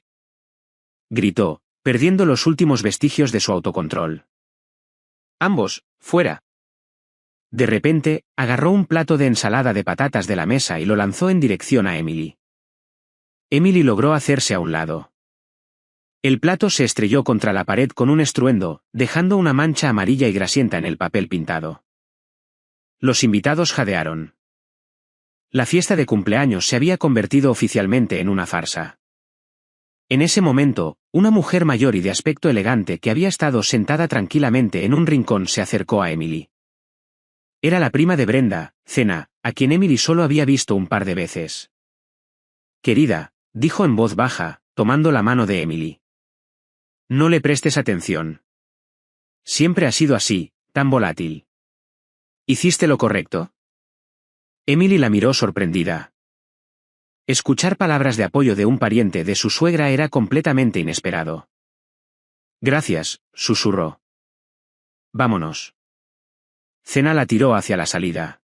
Gritó, perdiendo los últimos vestigios de su autocontrol. Ambos, fuera. De repente, agarró un plato de ensalada de patatas de la mesa y lo lanzó en dirección a Emily. Emily logró hacerse a un lado. El plato se estrelló contra la pared con un estruendo, dejando una mancha amarilla y grasienta en el papel pintado. Los invitados jadearon. La fiesta de cumpleaños se había convertido oficialmente en una farsa. En ese momento, una mujer mayor y de aspecto elegante que había estado sentada tranquilamente en un rincón se acercó a Emily. Era la prima de Brenda, Cena, a quien Emily solo había visto un par de veces. Querida, dijo en voz baja, tomando la mano de Emily. No le prestes atención. Siempre ha sido así, tan volátil. ¿Hiciste lo correcto? Emily la miró sorprendida. Escuchar palabras de apoyo de un pariente de su suegra era completamente inesperado. Gracias, susurró. Vámonos. Cena la tiró hacia la salida.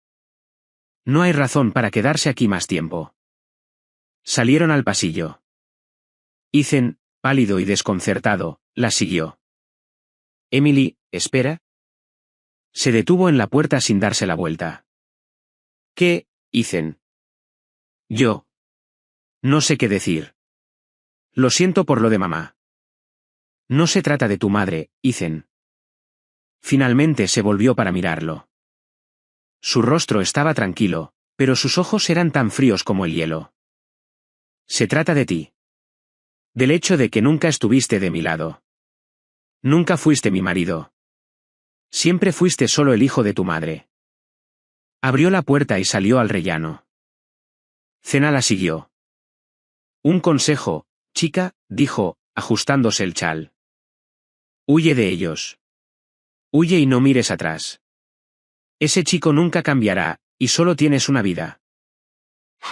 No hay razón para quedarse aquí más tiempo. Salieron al pasillo. Ethan, pálido y desconcertado, la siguió. Emily, espera. Se detuvo en la puerta sin darse la vuelta. ¿Qué, Ethan? Yo. No sé qué decir. Lo siento por lo de mamá. No se trata de tu madre, Ethan. Finalmente se volvió para mirarlo. Su rostro estaba tranquilo, pero sus ojos eran tan fríos como el hielo. Se trata de ti. Del hecho de que nunca estuviste de mi lado. Nunca fuiste mi marido. Siempre fuiste solo el hijo de tu madre. Abrió la puerta y salió al rellano. Cena la siguió. Un consejo, chica, dijo, ajustándose el chal. Huye de ellos. Huye y no mires atrás. Ese chico nunca cambiará, y solo tienes una vida.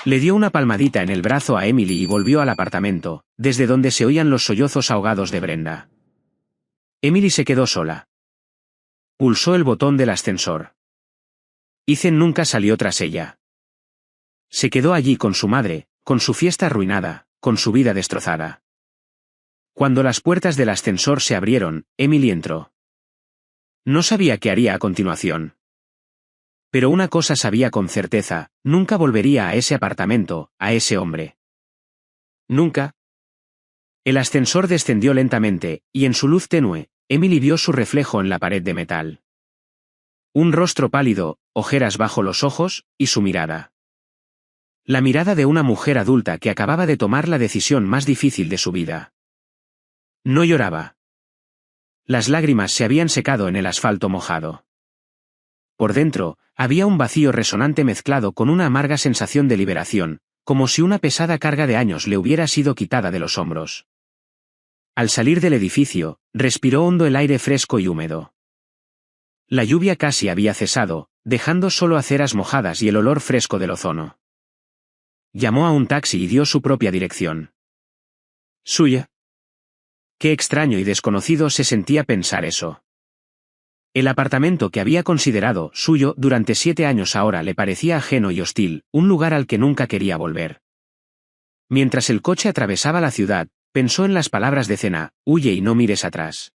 Le dio una palmadita en el brazo a Emily y volvió al apartamento, desde donde se oían los sollozos ahogados de Brenda. Emily se quedó sola. Pulsó el botón del ascensor. Ethan nunca salió tras ella. Se quedó allí con su madre, con su fiesta arruinada, con su vida destrozada. Cuando las puertas del ascensor se abrieron, Emily entró. No sabía qué haría a continuación. Pero una cosa sabía con certeza, nunca volvería a ese apartamento, a ese hombre. Nunca. El ascensor descendió lentamente, y en su luz tenue, Emily vio su reflejo en la pared de metal. Un rostro pálido, ojeras bajo los ojos, y su mirada. La mirada de una mujer adulta que acababa de tomar la decisión más difícil de su vida. No lloraba. Las lágrimas se habían secado en el asfalto mojado. Por dentro, había un vacío resonante mezclado con una amarga sensación de liberación, como si una pesada carga de años le hubiera sido quitada de los hombros. Al salir del edificio, respiró hondo el aire fresco y húmedo. La lluvia casi había cesado, dejando solo aceras mojadas y el olor fresco del ozono. Llamó a un taxi y dio su propia dirección. ¿Suya? Qué extraño y desconocido se sentía pensar eso. El apartamento que había considerado suyo durante 7 años ahora le parecía ajeno y hostil, un lugar al que nunca quería volver. Mientras el coche atravesaba la ciudad, pensó en las palabras de Cena, huye y no mires atrás.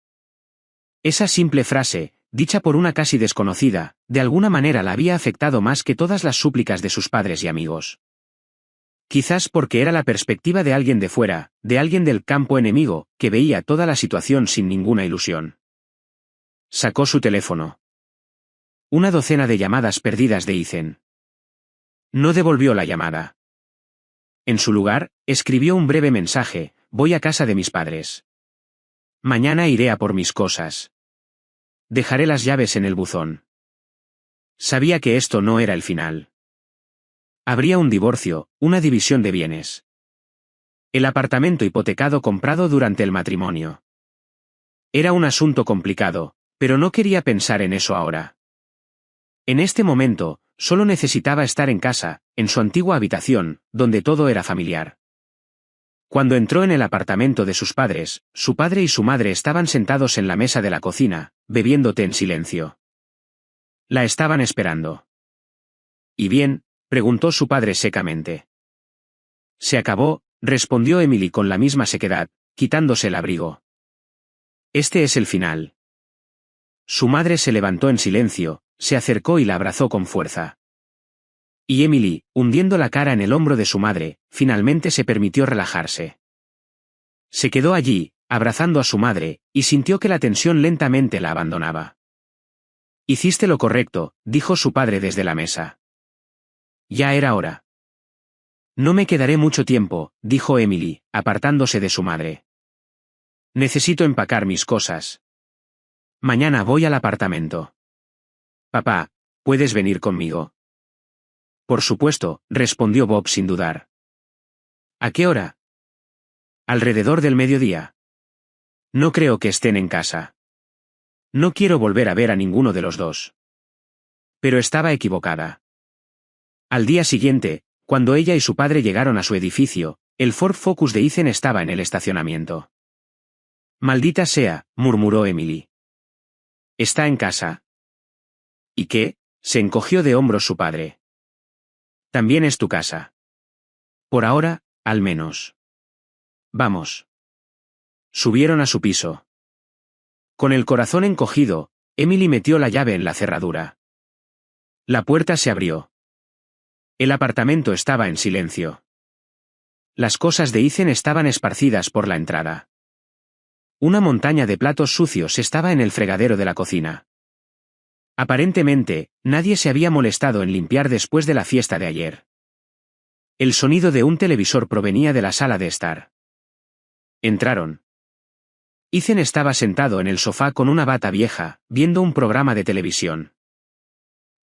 Esa simple frase, dicha por una casi desconocida, de alguna manera la había afectado más que todas las súplicas de sus padres y amigos. Quizás porque era la perspectiva de alguien de fuera, de alguien del campo enemigo, que veía toda la situación sin ninguna ilusión. Sacó su teléfono. Una docena de llamadas perdidas de Ethan. No devolvió la llamada. En su lugar, escribió un breve mensaje, voy a casa de mis padres. Mañana iré a por mis cosas. Dejaré las llaves en el buzón. Sabía que esto no era el final. Habría un divorcio, una división de bienes. El apartamento hipotecado comprado durante el matrimonio. Era un asunto complicado, pero no quería pensar en eso ahora. En este momento, solo necesitaba estar en casa, en su antigua habitación, donde todo era familiar. Cuando entró en el apartamento de sus padres, su padre y su madre estaban sentados en la mesa de la cocina, bebiendo té en silencio. La estaban esperando. ¿Y bien?, preguntó su padre secamente. Se acabó, respondió Emily con la misma sequedad, quitándose el abrigo. Este es el final. Su madre se levantó en silencio, se acercó y la abrazó con fuerza. Y Emily, hundiendo la cara en el hombro de su madre, finalmente se permitió relajarse. Se quedó allí, abrazando a su madre, y sintió que la tensión lentamente la abandonaba. Hiciste lo correcto, dijo su padre desde la mesa. Ya era hora. No me quedaré mucho tiempo, dijo Emily, apartándose de su madre. Necesito empacar mis cosas. Mañana voy al apartamento. Papá, ¿puedes venir conmigo? Por supuesto, respondió Bob sin dudar. ¿A qué hora? Alrededor del mediodía. No creo que estén en casa. No quiero volver a ver a ninguno de los dos. Pero estaba equivocada. Al día siguiente, cuando ella y su padre llegaron a su edificio, el Ford Focus de Ethan estaba en el estacionamiento. Maldita sea, murmuró Emily. ¿Está en casa? ¿Y qué? Se encogió de hombros su padre. También es tu casa. Por ahora, al menos. Vamos. Subieron a su piso. Con el corazón encogido, Emily metió la llave en la cerradura. La puerta se abrió. El apartamento estaba en silencio. Las cosas de Ethan estaban esparcidas por la entrada. Una montaña de platos sucios estaba en el fregadero de la cocina. Aparentemente, nadie se había molestado en limpiar después de la fiesta de ayer. El sonido de un televisor provenía de la sala de estar. Entraron. Ethan estaba sentado en el sofá con una bata vieja, viendo un programa de televisión.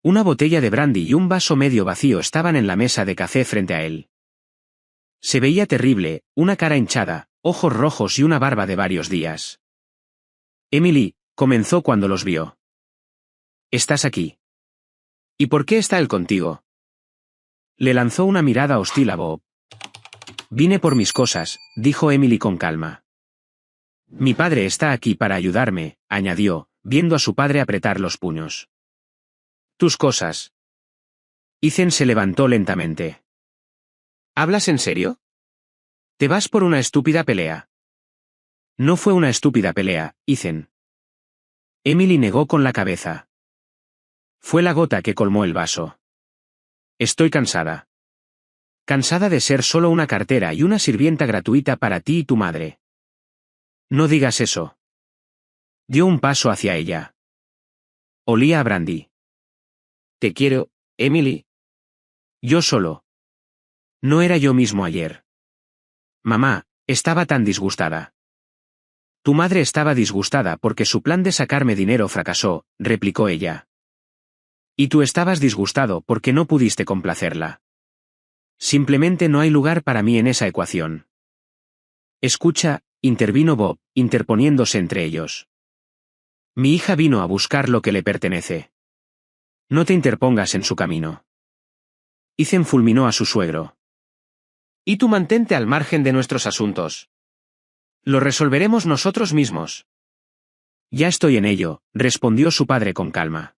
Una botella de brandy y un vaso medio vacío estaban en la mesa de café frente a él. Se veía terrible, una cara hinchada, ojos rojos y una barba de varios días. Emily, comenzó cuando los vio. ¿Estás aquí? ¿Y por qué está él contigo? Le lanzó una mirada hostil a Bob. Vine por mis cosas, dijo Emily con calma. Mi padre está aquí para ayudarme, añadió, viendo a su padre apretar los puños. Tus cosas. Ethan se levantó lentamente. ¿Hablas en serio? ¿Te vas por una estúpida pelea? No fue una estúpida pelea, Ethan. Emily negó con la cabeza. Fue la gota que colmó el vaso. Estoy cansada. Cansada de ser solo una cartera y una sirvienta gratuita para ti y tu madre. No digas eso. Dio un paso hacia ella. Olía a brandy. Te quiero, Emily. Yo solo. No era yo mismo ayer. Mamá, estaba tan disgustada. Tu madre estaba disgustada porque su plan de sacarme dinero fracasó, replicó ella. Y tú estabas disgustado porque no pudiste complacerla. Simplemente no hay lugar para mí en esa ecuación. Escucha, intervino Bob, interponiéndose entre ellos. Mi hija vino a buscar lo que le pertenece. No te interpongas en su camino. Ethan fulminó a su suegro. Y tú mantente al margen de nuestros asuntos. Lo resolveremos nosotros mismos. Ya estoy en ello, respondió su padre con calma.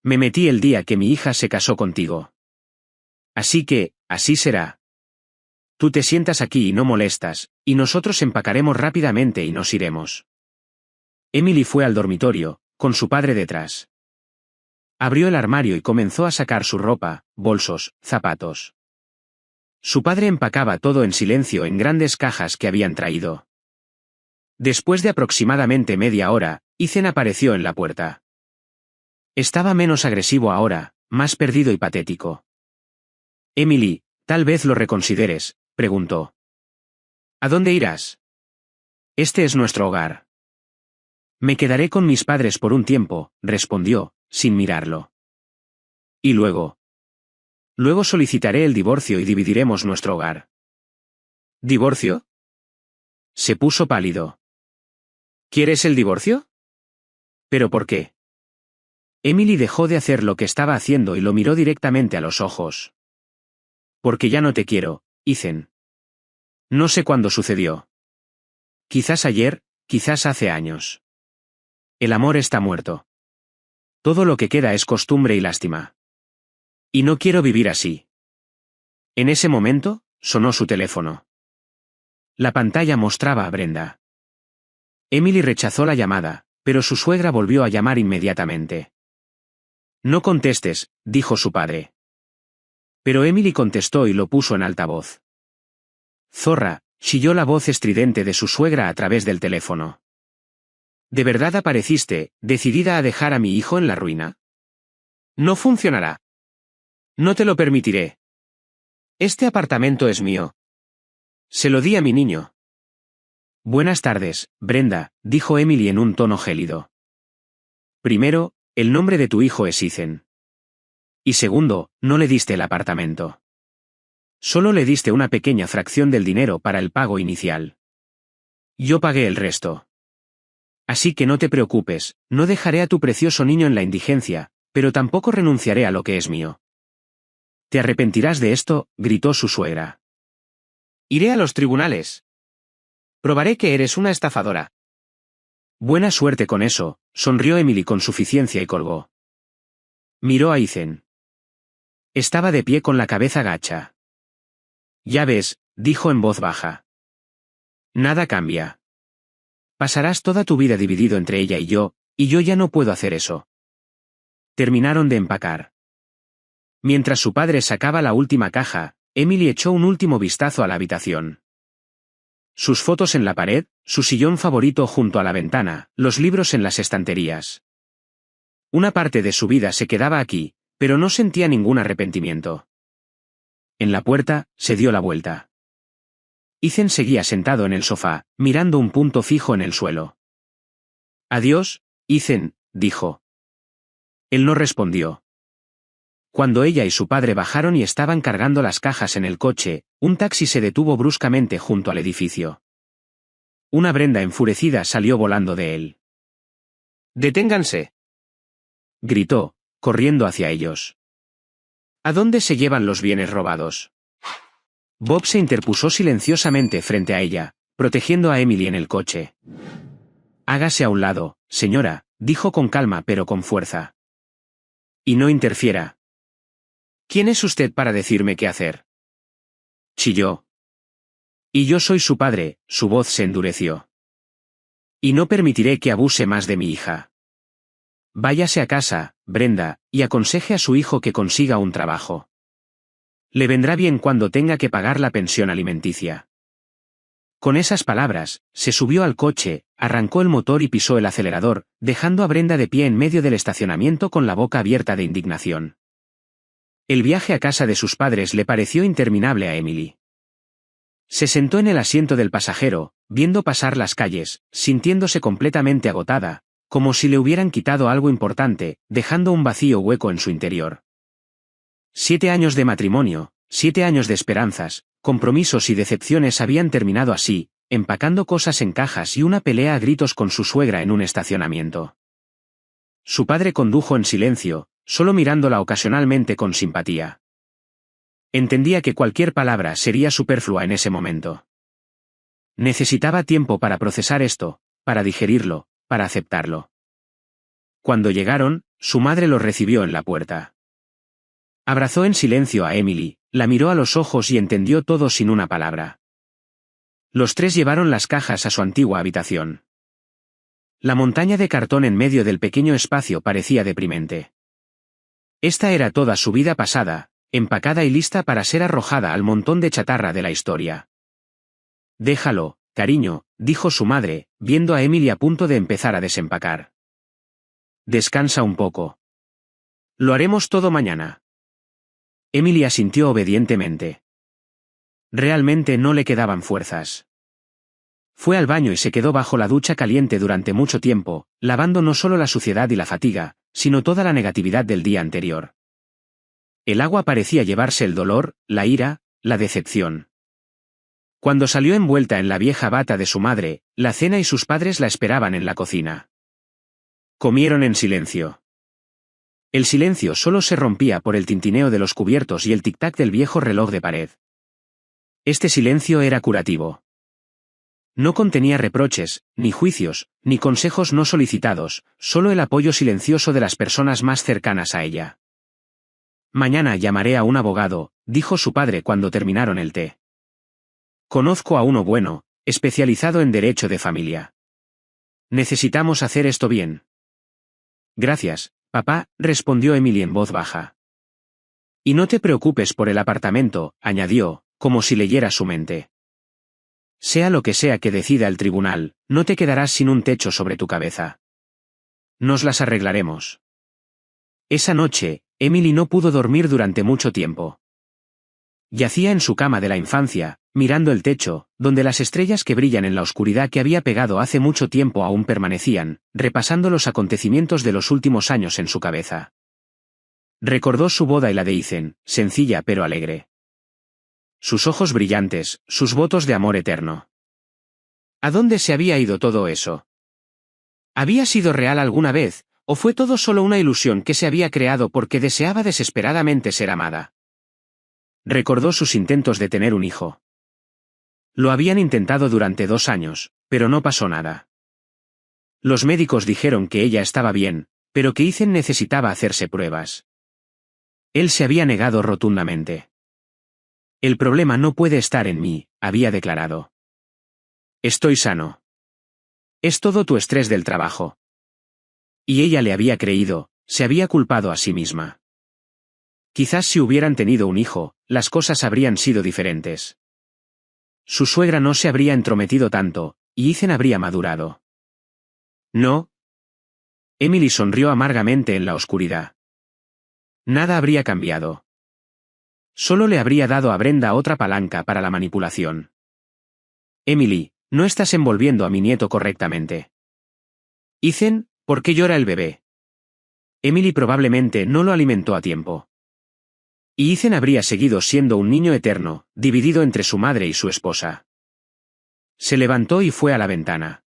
Me metí el día que mi hija se casó contigo. Así que, así será. Tú te sientas aquí y no molestas, y nosotros empacaremos rápidamente y nos iremos. Emily fue al dormitorio, con su padre detrás. Abrió el armario y comenzó a sacar su ropa, bolsos, zapatos. Su padre empacaba todo en silencio en grandes cajas que habían traído. Después de aproximadamente media hora, Ethan apareció en la puerta. Estaba menos agresivo ahora, más perdido y patético. Emily, tal vez lo reconsideres, preguntó. ¿A dónde irás? Este es nuestro hogar. Me quedaré con mis padres por un tiempo, respondió, sin mirarlo. ¿Y luego? Luego solicitaré el divorcio y dividiremos nuestro hogar. ¿Divorcio? Se puso pálido. ¿Quieres el divorcio? ¿Pero por qué? Emily dejó de hacer lo que estaba haciendo y lo miró directamente a los ojos. Porque ya no te quiero, Ethan. No sé cuándo sucedió. Quizás ayer, quizás hace años. El amor está muerto. Todo lo que queda es costumbre y lástima. Y no quiero vivir así. En ese momento, sonó su teléfono. La pantalla mostraba a Brenda. Emily rechazó la llamada, pero su suegra volvió a llamar inmediatamente. No contestes, dijo su padre. Pero Emily contestó y lo puso en altavoz. Zorra, chilló la voz estridente de su suegra a través del teléfono. ¿De verdad apareciste, decidida a dejar a mi hijo en la ruina? No funcionará. No te lo permitiré. Este apartamento es mío. Se lo di a mi niño. Buenas tardes, Brenda, dijo Emily en un tono gélido. Primero, el nombre de tu hijo es Ethan. Y segundo, no le diste el apartamento. Solo le diste una pequeña fracción del dinero para el pago inicial. Yo pagué el resto. Así que no te preocupes, no dejaré a tu precioso niño en la indigencia, pero tampoco renunciaré a lo que es mío. Te arrepentirás de esto, gritó su suegra. Iré a los tribunales. Probaré que eres una estafadora. Buena suerte con eso, sonrió Emily con suficiencia y colgó. Miró a Ethan. Estaba de pie con la cabeza gacha. Ya ves, dijo en voz baja. Nada cambia. Pasarás toda tu vida dividido entre ella y yo ya no puedo hacer eso. Terminaron de empacar. Mientras su padre sacaba la última caja, Emily echó un último vistazo a la habitación. Sus fotos en la pared, su sillón favorito junto a la ventana, los libros en las estanterías. Una parte de su vida se quedaba aquí, pero no sentía ningún arrepentimiento. En la puerta, se dio la vuelta. Ethan seguía sentado en el sofá, mirando un punto fijo en el suelo. Adiós, Ethan, dijo. Él no respondió. Cuando ella y su padre bajaron y estaban cargando las cajas en el coche, un taxi se detuvo bruscamente junto al edificio. Una Brenda enfurecida salió volando de él. ¡Deténganse!, gritó, corriendo hacia ellos. ¿A dónde se llevan los bienes robados? Bob se interpuso silenciosamente frente a ella, protegiendo a Emily en el coche. Hágase a un lado, señora, dijo con calma pero con fuerza. Y no interfiera. ¿Quién es usted para decirme qué hacer?, chilló. Y yo soy su padre, su voz se endureció. Y no permitiré que abuse más de mi hija. Váyase a casa, Brenda, y aconseje a su hijo que consiga un trabajo. Le vendrá bien cuando tenga que pagar la pensión alimenticia. Con esas palabras, se subió al coche, arrancó el motor y pisó el acelerador, dejando a Brenda de pie en medio del estacionamiento con la boca abierta de indignación. El viaje a casa de sus padres le pareció interminable a Emily. Se sentó en el asiento del pasajero, viendo pasar las calles, sintiéndose completamente agotada, como si le hubieran quitado algo importante, dejando un vacío hueco en su interior. 7 años de matrimonio, 7 años de esperanzas, compromisos y decepciones habían terminado así, empacando cosas en cajas y una pelea a gritos con su suegra en un estacionamiento. Su padre condujo en silencio, solo mirándola ocasionalmente con simpatía. Entendía que cualquier palabra sería superflua en ese momento. Necesitaba tiempo para procesar esto, para digerirlo, para aceptarlo. Cuando llegaron, su madre los recibió en la puerta. Abrazó en silencio a Emily, la miró a los ojos y entendió todo sin una palabra. Los tres llevaron las cajas a su antigua habitación. La montaña de cartón en medio del pequeño espacio parecía deprimente. Esta era toda su vida pasada, empacada y lista para ser arrojada al montón de chatarra de la historia. Déjalo, cariño, dijo su madre, viendo a Emily a punto de empezar a desempacar. Descansa un poco. Lo haremos todo mañana. Emily asintió obedientemente. Realmente no le quedaban fuerzas. Fue al baño y se quedó bajo la ducha caliente durante mucho tiempo, lavando no solo la suciedad y la fatiga, sino toda la negatividad del día anterior. El agua parecía llevarse el dolor, la ira, la decepción. Cuando salió envuelta en la vieja bata de su madre, la cena y sus padres la esperaban en la cocina. Comieron en silencio. El silencio solo se rompía por el tintineo de los cubiertos y el tic-tac del viejo reloj de pared. Este silencio era curativo. No contenía reproches, ni juicios, ni consejos no solicitados, solo el apoyo silencioso de las personas más cercanas a ella. Mañana llamaré a un abogado, dijo su padre cuando terminaron el té. Conozco a uno bueno, especializado en derecho de familia. Necesitamos hacer esto bien. Gracias, papá, respondió Emily en voz baja. Y no te preocupes por el apartamento, añadió, como si leyera su mente. Sea lo que sea que decida el tribunal, no te quedarás sin un techo sobre tu cabeza. Nos las arreglaremos. Esa noche, Emily no pudo dormir durante mucho tiempo. Yacía en su cama de la infancia, mirando el techo, donde las estrellas que brillan en la oscuridad que había pegado hace mucho tiempo aún permanecían, repasando los acontecimientos de los últimos años en su cabeza. Recordó su boda y la de Ethan, sencilla pero alegre. Sus ojos brillantes, sus votos de amor eterno. ¿A dónde se había ido todo eso? ¿Había sido real alguna vez, o fue todo solo una ilusión que se había creado porque deseaba desesperadamente ser amada? Recordó sus intentos de tener un hijo. Lo habían intentado durante 2 años, pero no pasó nada. Los médicos dijeron que ella estaba bien, pero que Ethan necesitaba hacerse pruebas. Él se había negado rotundamente. El problema no puede estar en mí, había declarado. Estoy sano. Es todo tu estrés del trabajo. Y ella le había creído, se había culpado a sí misma. Quizás si hubieran tenido un hijo, las cosas habrían sido diferentes. Su suegra no se habría entrometido tanto, y Ethan habría madurado. No. Emily sonrió amargamente en la oscuridad. Nada habría cambiado. Solo le habría dado a Brenda otra palanca para la manipulación. Emily, no estás envolviendo a mi nieto correctamente. Ethan, ¿por qué llora el bebé? Emily probablemente no lo alimentó a tiempo. Y Ethan habría seguido siendo un niño eterno, dividido entre su madre y su esposa. Se levantó y fue a la ventana.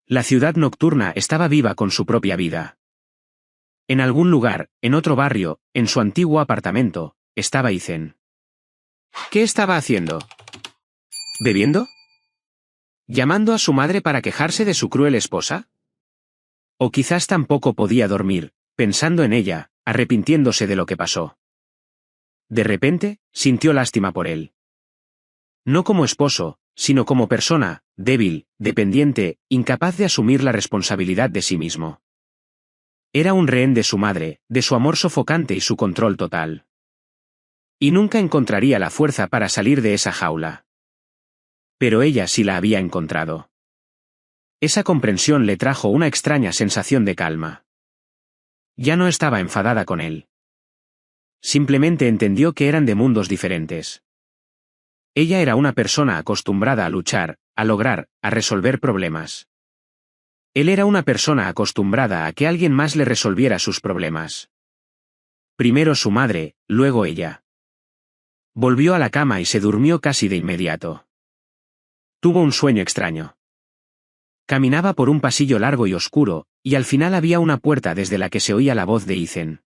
La ciudad nocturna estaba viva con su propia vida. En algún lugar, en otro barrio, en su antiguo apartamento, estaba Ethan. ¿Qué estaba haciendo? ¿Bebiendo? ¿Llamando a su madre para quejarse de su cruel esposa? O quizás tampoco podía dormir, pensando en ella, arrepintiéndose de lo que pasó. De repente, sintió lástima por él. No como esposo, sino como persona, débil, dependiente, incapaz de asumir la responsabilidad de sí mismo. Era un rehén de su madre, de su amor sofocante y su control total. Y nunca encontraría la fuerza para salir de esa jaula. Pero ella sí la había encontrado. Esa comprensión le trajo una extraña sensación de calma. Ya no estaba enfadada con él. Simplemente entendió que eran de mundos diferentes. Ella era una persona acostumbrada a luchar, a lograr, a resolver problemas. Él era una persona acostumbrada a que alguien más le resolviera sus problemas. Primero su madre, luego ella. Volvió a la cama y se durmió casi de inmediato. Tuvo un sueño extraño. Caminaba por un pasillo largo y oscuro, y al final había una puerta desde la que se oía la voz de Ethan.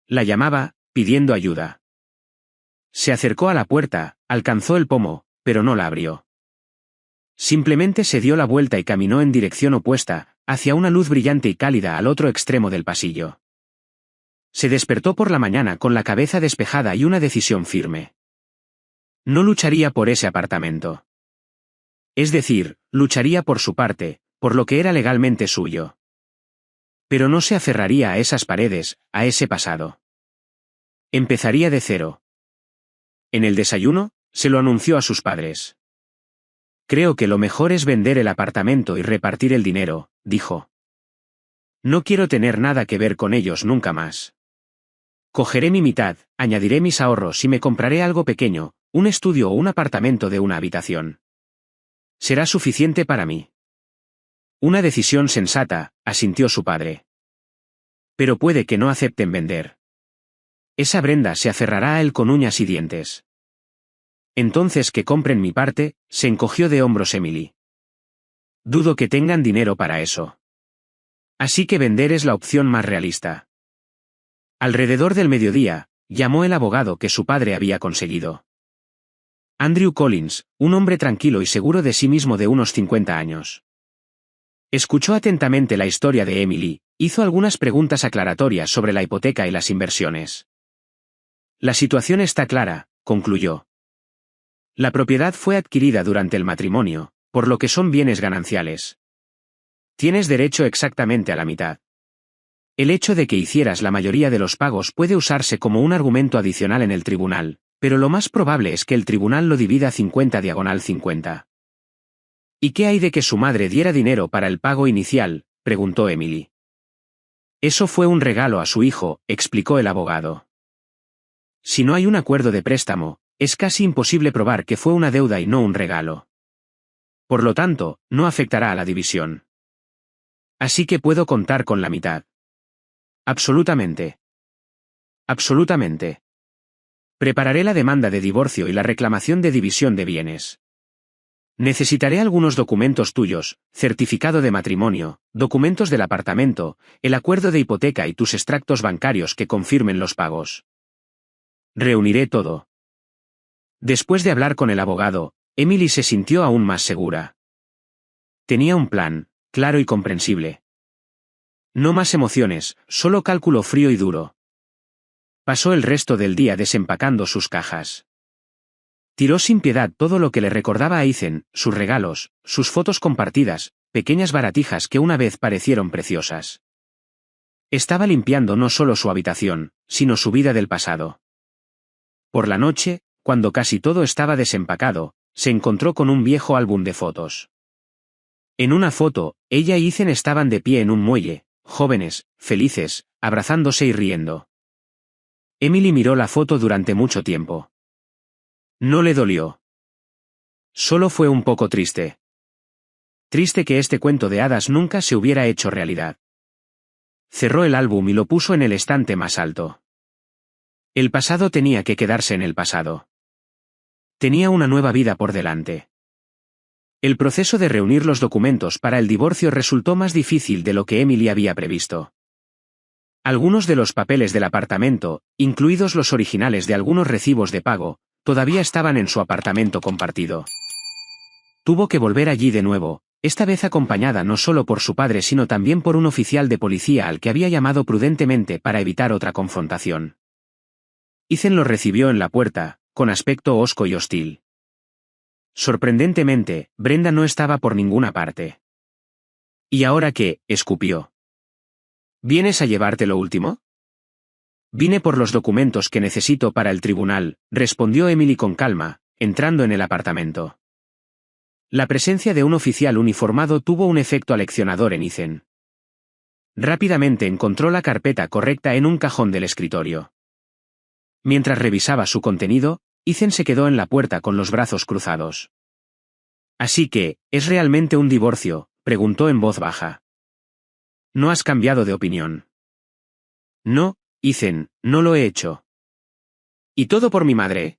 La llamaba, pidiendo ayuda. Se acercó a la puerta, alcanzó el pomo, pero no la abrió. Simplemente se dio la vuelta y caminó en dirección opuesta, hacia una luz brillante y cálida al otro extremo del pasillo. Se despertó por la mañana con la cabeza despejada y una decisión firme. No lucharía por ese apartamento. Es decir, lucharía por su parte, por lo que era legalmente suyo. Pero no se aferraría a esas paredes, a ese pasado. Empezaría de cero. En el desayuno, se lo anunció a sus padres. Creo que lo mejor es vender el apartamento y repartir el dinero, dijo. No quiero tener nada que ver con ellos nunca más. Cogeré mi mitad, añadiré mis ahorros y me compraré algo pequeño, un estudio o un apartamento de una habitación. Será suficiente para mí. Una decisión sensata, asintió su padre. Pero puede que no acepten vender. Esa Brenda se aferrará a él con uñas y dientes. Entonces que compren mi parte, se encogió de hombros Emily. Dudo que tengan dinero para eso. Así que vender es la opción más realista. Alrededor del mediodía, llamó el abogado que su padre había conseguido. Andrew Collins, un hombre tranquilo y seguro de sí mismo de unos 50 años. Escuchó atentamente la historia de Emily, hizo algunas preguntas aclaratorias sobre la hipoteca y las inversiones. La situación está clara, concluyó. La propiedad fue adquirida durante el matrimonio, por lo que son bienes gananciales. Tienes derecho exactamente a la mitad. El hecho de que hicieras la mayoría de los pagos puede usarse como un argumento adicional en el tribunal, pero lo más probable es que el tribunal lo divida 50/50. ¿Y qué hay de que su madre diera dinero para el pago inicial?, preguntó Emily. Eso fue un regalo a su hijo, explicó el abogado. Si no hay un acuerdo de préstamo, es casi imposible probar que fue una deuda y no un regalo. Por lo tanto, no afectará a la división. Así que puedo contar con la mitad. Absolutamente. Absolutamente. Prepararé la demanda de divorcio y la reclamación de división de bienes. Necesitaré algunos documentos tuyos, certificado de matrimonio, documentos del apartamento, el acuerdo de hipoteca y tus extractos bancarios que confirmen los pagos. Reuniré todo. Después de hablar con el abogado, Emily se sintió aún más segura. Tenía un plan, claro y comprensible. No más emociones, solo cálculo frío y duro. Pasó el resto del día desempacando sus cajas. Tiró sin piedad todo lo que le recordaba a Ethan, sus regalos, sus fotos compartidas, pequeñas baratijas que una vez parecieron preciosas. Estaba limpiando no solo su habitación, sino su vida del pasado. Por la noche, cuando casi todo estaba desempacado, se encontró con un viejo álbum de fotos. En una foto, ella y Ethan estaban de pie en un muelle, jóvenes, felices, abrazándose y riendo. Emily miró la foto durante mucho tiempo. No le dolió. Solo fue un poco triste. Triste que este cuento de hadas nunca se hubiera hecho realidad. Cerró el álbum y lo puso en el estante más alto. El pasado tenía que quedarse en el pasado. Tenía una nueva vida por delante. El proceso de reunir los documentos para el divorcio resultó más difícil de lo que Emily había previsto. Algunos de los papeles del apartamento, incluidos los originales de algunos recibos de pago, todavía estaban en su apartamento compartido. Tuvo que volver allí de nuevo, esta vez acompañada no solo por su padre sino también por un oficial de policía al que había llamado prudentemente para evitar otra confrontación. Ethan lo recibió en la puerta, con aspecto hosco y hostil. Sorprendentemente, Brenda no estaba por ninguna parte. ¿Y ahora qué?, escupió. ¿Vienes a llevarte lo último? Vine por los documentos que necesito para el tribunal, respondió Emily con calma, entrando en el apartamento. La presencia de un oficial uniformado tuvo un efecto aleccionador en Ethan. Rápidamente encontró la carpeta correcta en un cajón del escritorio. Mientras revisaba su contenido, Ethan se quedó en la puerta con los brazos cruzados. «Así que, ¿es realmente un divorcio?», preguntó en voz baja. «¿No has cambiado de opinión?» «No, Ethan, no lo he hecho». «¿Y todo por mi madre?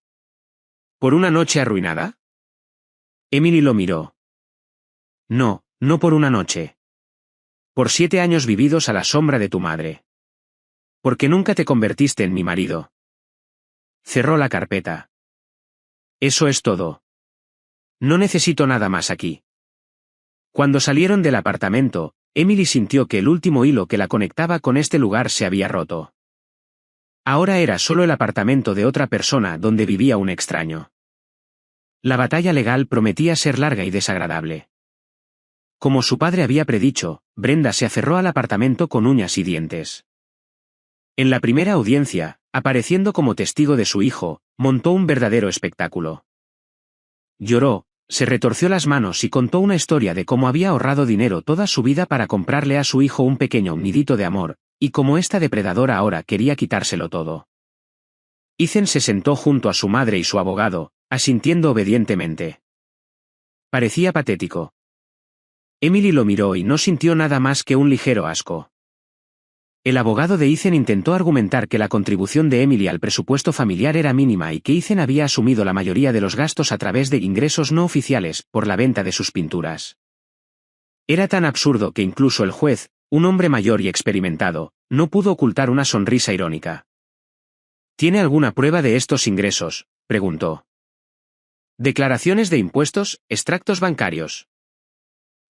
¿Por una noche arruinada?» Emily lo miró. «No, no por una noche. Por 7 años vividos a la sombra de tu madre. Porque nunca te convertiste en mi marido». Cerró la carpeta. «Eso es todo. No necesito nada más aquí». Cuando salieron del apartamento, Emily sintió que el último hilo que la conectaba con este lugar se había roto. Ahora era solo el apartamento de otra persona donde vivía un extraño. La batalla legal prometía ser larga y desagradable. Como su padre había predicho, Brenda se aferró al apartamento con uñas y dientes. En la primera audiencia, apareciendo como testigo de su hijo, montó un verdadero espectáculo. Lloró, se retorció las manos y contó una historia de cómo había ahorrado dinero toda su vida para comprarle a su hijo un pequeño nidito de amor, y cómo esta depredadora ahora quería quitárselo todo. Ethan se sentó junto a su madre y su abogado, asintiendo obedientemente. Parecía patético. Emily lo miró y no sintió nada más que un ligero asco. El abogado de Ethan intentó argumentar que la contribución de Emily al presupuesto familiar era mínima y que Ethan había asumido la mayoría de los gastos a través de ingresos no oficiales, por la venta de sus pinturas. Era tan absurdo que incluso el juez, un hombre mayor y experimentado, no pudo ocultar una sonrisa irónica. ¿Tiene alguna prueba de estos ingresos?, preguntó. Declaraciones de impuestos, extractos bancarios.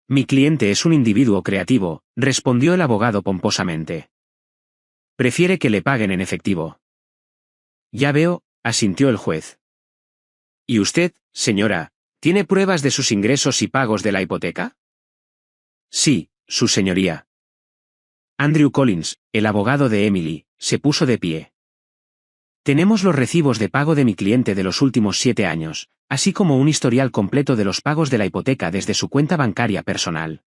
Mi cliente es un individuo creativo, respondió el abogado pomposamente. Prefiere que le paguen en efectivo. Ya veo, asintió el juez. ¿Y usted, señora, tiene pruebas de sus ingresos y pagos de la hipoteca? Sí, su señoría. Andrew Collins, el abogado de Emily, se puso de pie. Tenemos los recibos de pago de mi cliente de los últimos 7 años, así como un historial completo de los pagos de la hipoteca desde su cuenta bancaria personal.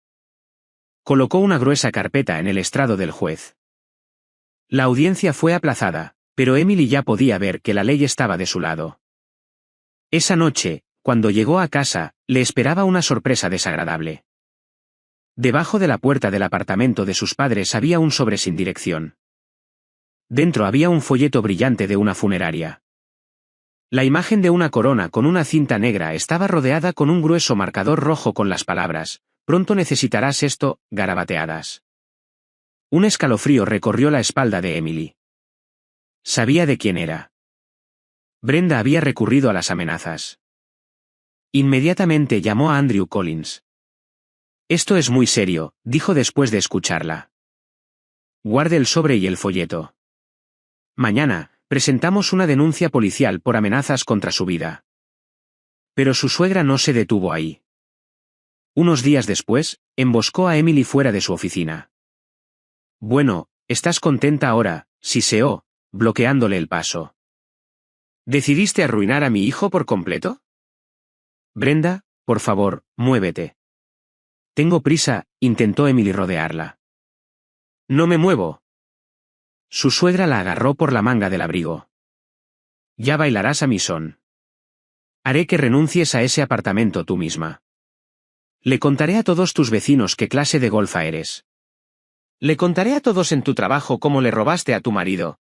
Colocó una gruesa carpeta en el estrado del juez. La audiencia fue aplazada, pero Emily ya podía ver que la ley estaba de su lado. Esa noche, cuando llegó a casa, le esperaba una sorpresa desagradable. Debajo de la puerta del apartamento de sus padres había un sobre sin dirección. Dentro había un folleto brillante de una funeraria. La imagen de una corona con una cinta negra estaba rodeada con un grueso marcador rojo con las palabras: «Pronto necesitarás esto», garabateadas. Un escalofrío recorrió la espalda de Emily. Sabía de quién era. Brenda había recurrido a las amenazas. Inmediatamente llamó a Andrew Collins. «Esto es muy serio», dijo después de escucharla. «Guarde el sobre y el folleto. Mañana, presentamos una denuncia policial por amenazas contra su vida». Pero su suegra no se detuvo ahí. Unos días después, emboscó a Emily fuera de su oficina. «Bueno, ¿estás contenta ahora?», siseó, bloqueándole el paso. «¿Decidiste arruinar a mi hijo por completo?» «Brenda, por favor, muévete». «Tengo prisa», intentó Emily rodearla. «No me muevo». Su suegra la agarró por la manga del abrigo. «Ya bailarás a mi son. Haré que renuncies a ese apartamento tú misma. Le contaré a todos tus vecinos qué clase de golfa eres. Le contaré a todos en tu trabajo cómo le robaste a tu marido».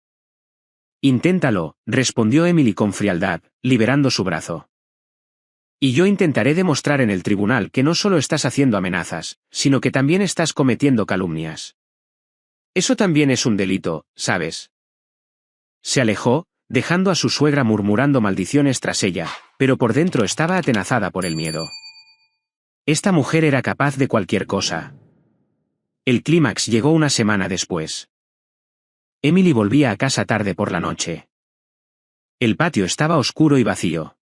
«Inténtalo», respondió Emily con frialdad, liberando su brazo. Y yo intentaré demostrar en el tribunal que no solo estás haciendo amenazas, sino que también estás cometiendo calumnias. Eso también es un delito, ¿sabes? Se alejó, dejando a su suegra murmurando maldiciones tras ella, pero por dentro estaba atenazada por el miedo. Esta mujer era capaz de cualquier cosa. El clímax llegó una semana después. Emily volvía a casa tarde por la noche. El patio estaba oscuro y vacío.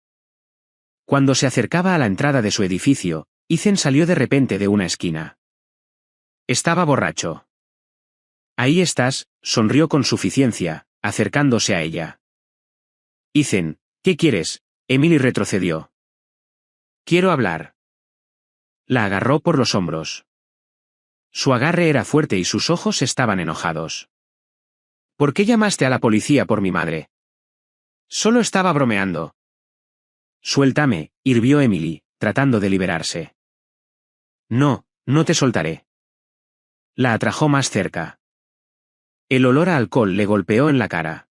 Cuando se acercaba a la entrada de su edificio, Ethan salió de repente de una esquina. Estaba borracho. Ahí estás, sonrió con suficiencia, acercándose a ella. Ethan, ¿qué quieres? Emily retrocedió. Quiero hablar. La agarró por los hombros. Su agarre era fuerte y sus ojos estaban enojados. ¿Por qué llamaste a la policía por mi madre? Solo estaba bromeando. Suéltame, hirvió Emily, tratando de liberarse. No, no te soltaré. La atrajo más cerca. El olor a alcohol le golpeó en la cara.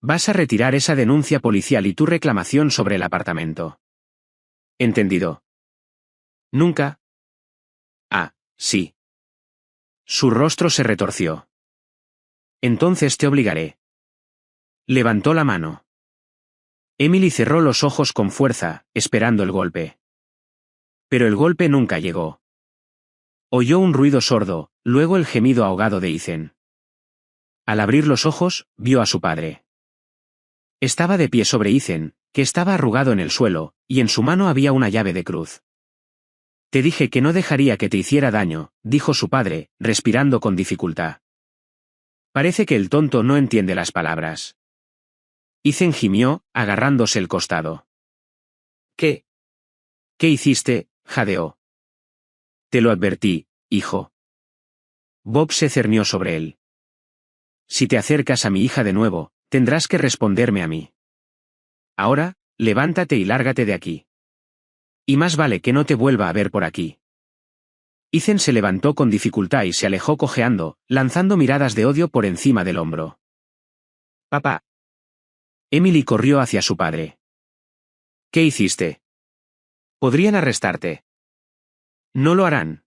Vas a retirar esa denuncia policial y tu reclamación sobre el apartamento. ¿Entendido? Nunca. Ah, sí. Su rostro se retorció. Entonces te obligaré. Levantó la mano. Emily cerró los ojos con fuerza, esperando el golpe. Pero el golpe nunca llegó. Oyó un ruido sordo, luego el gemido ahogado de Ethan. Al abrir los ojos, vio a su padre. Estaba de pie sobre Ethan, que estaba arrugado en el suelo, y en su mano había una llave de cruz. Te dije que no dejaría que te hiciera daño, dijo su padre, respirando con dificultad. Parece que el tonto no entiende las palabras. Ethan gimió, agarrándose el costado. ¿Qué? ¿Qué hiciste? Jadeó. Te lo advertí, hijo. Bob se cernió sobre él. Si te acercas a mi hija de nuevo, tendrás que responderme a mí. Ahora, levántate y lárgate de aquí. Y más vale que no te vuelva a ver por aquí. Ethan se levantó con dificultad y se alejó cojeando, lanzando miradas de odio por encima del hombro. Papá. Emily corrió hacia su padre. ¿Qué hiciste? Podrían arrestarte. No lo harán.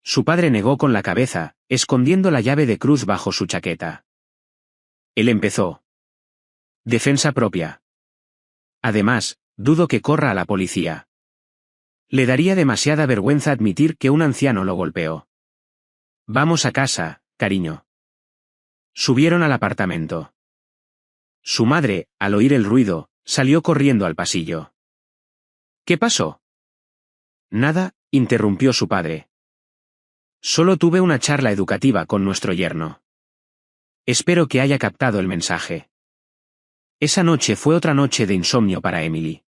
Su padre negó con la cabeza, escondiendo la llave de cruz bajo su chaqueta. Él empezó. Defensa propia. Además, dudo que corra a la policía. Le daría demasiada vergüenza admitir que un anciano lo golpeó. Vamos a casa, cariño. Subieron al apartamento. Su madre, al oír el ruido, salió corriendo al pasillo. ¿Qué pasó? Nada, interrumpió su padre. Solo tuve una charla educativa con nuestro yerno. Espero que haya captado el mensaje. Esa noche fue otra noche de insomnio para Emily.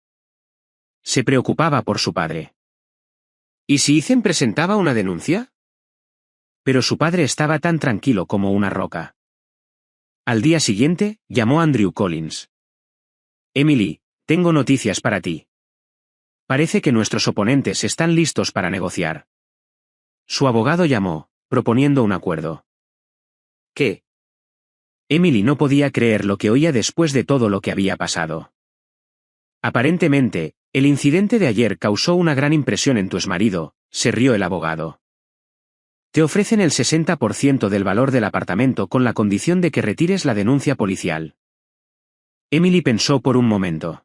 Se preocupaba por su padre. ¿Y si Ethan presentaba una denuncia? Pero su padre estaba tan tranquilo como una roca. Al día siguiente, llamó Andrew Collins. Emily, tengo noticias para ti. Parece que nuestros oponentes están listos para negociar. Su abogado llamó, proponiendo un acuerdo. ¿Qué? Emily no podía creer lo que oía después de todo lo que había pasado. Aparentemente, el incidente de ayer causó una gran impresión en tu exmarido, se rió el abogado. Te ofrecen el 60% del valor del apartamento con la condición de que retires la denuncia policial. Emily pensó por un momento.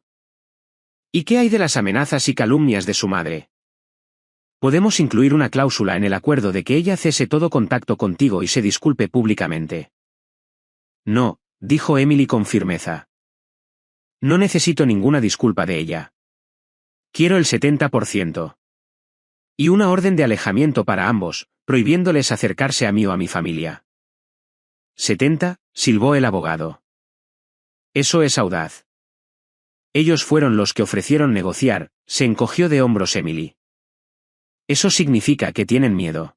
¿Y qué hay de las amenazas y calumnias de su madre? Podemos incluir una cláusula en el acuerdo de que ella cese todo contacto contigo y se disculpe públicamente. No, dijo Emily con firmeza. No necesito ninguna disculpa de ella. Quiero el 70%. Y una orden de alejamiento para ambos, prohibiéndoles acercarse a mí o a mi familia. 70, silbó el abogado. Eso es audaz. Ellos fueron los que ofrecieron negociar, se encogió de hombros Emily. Eso significa que tienen miedo.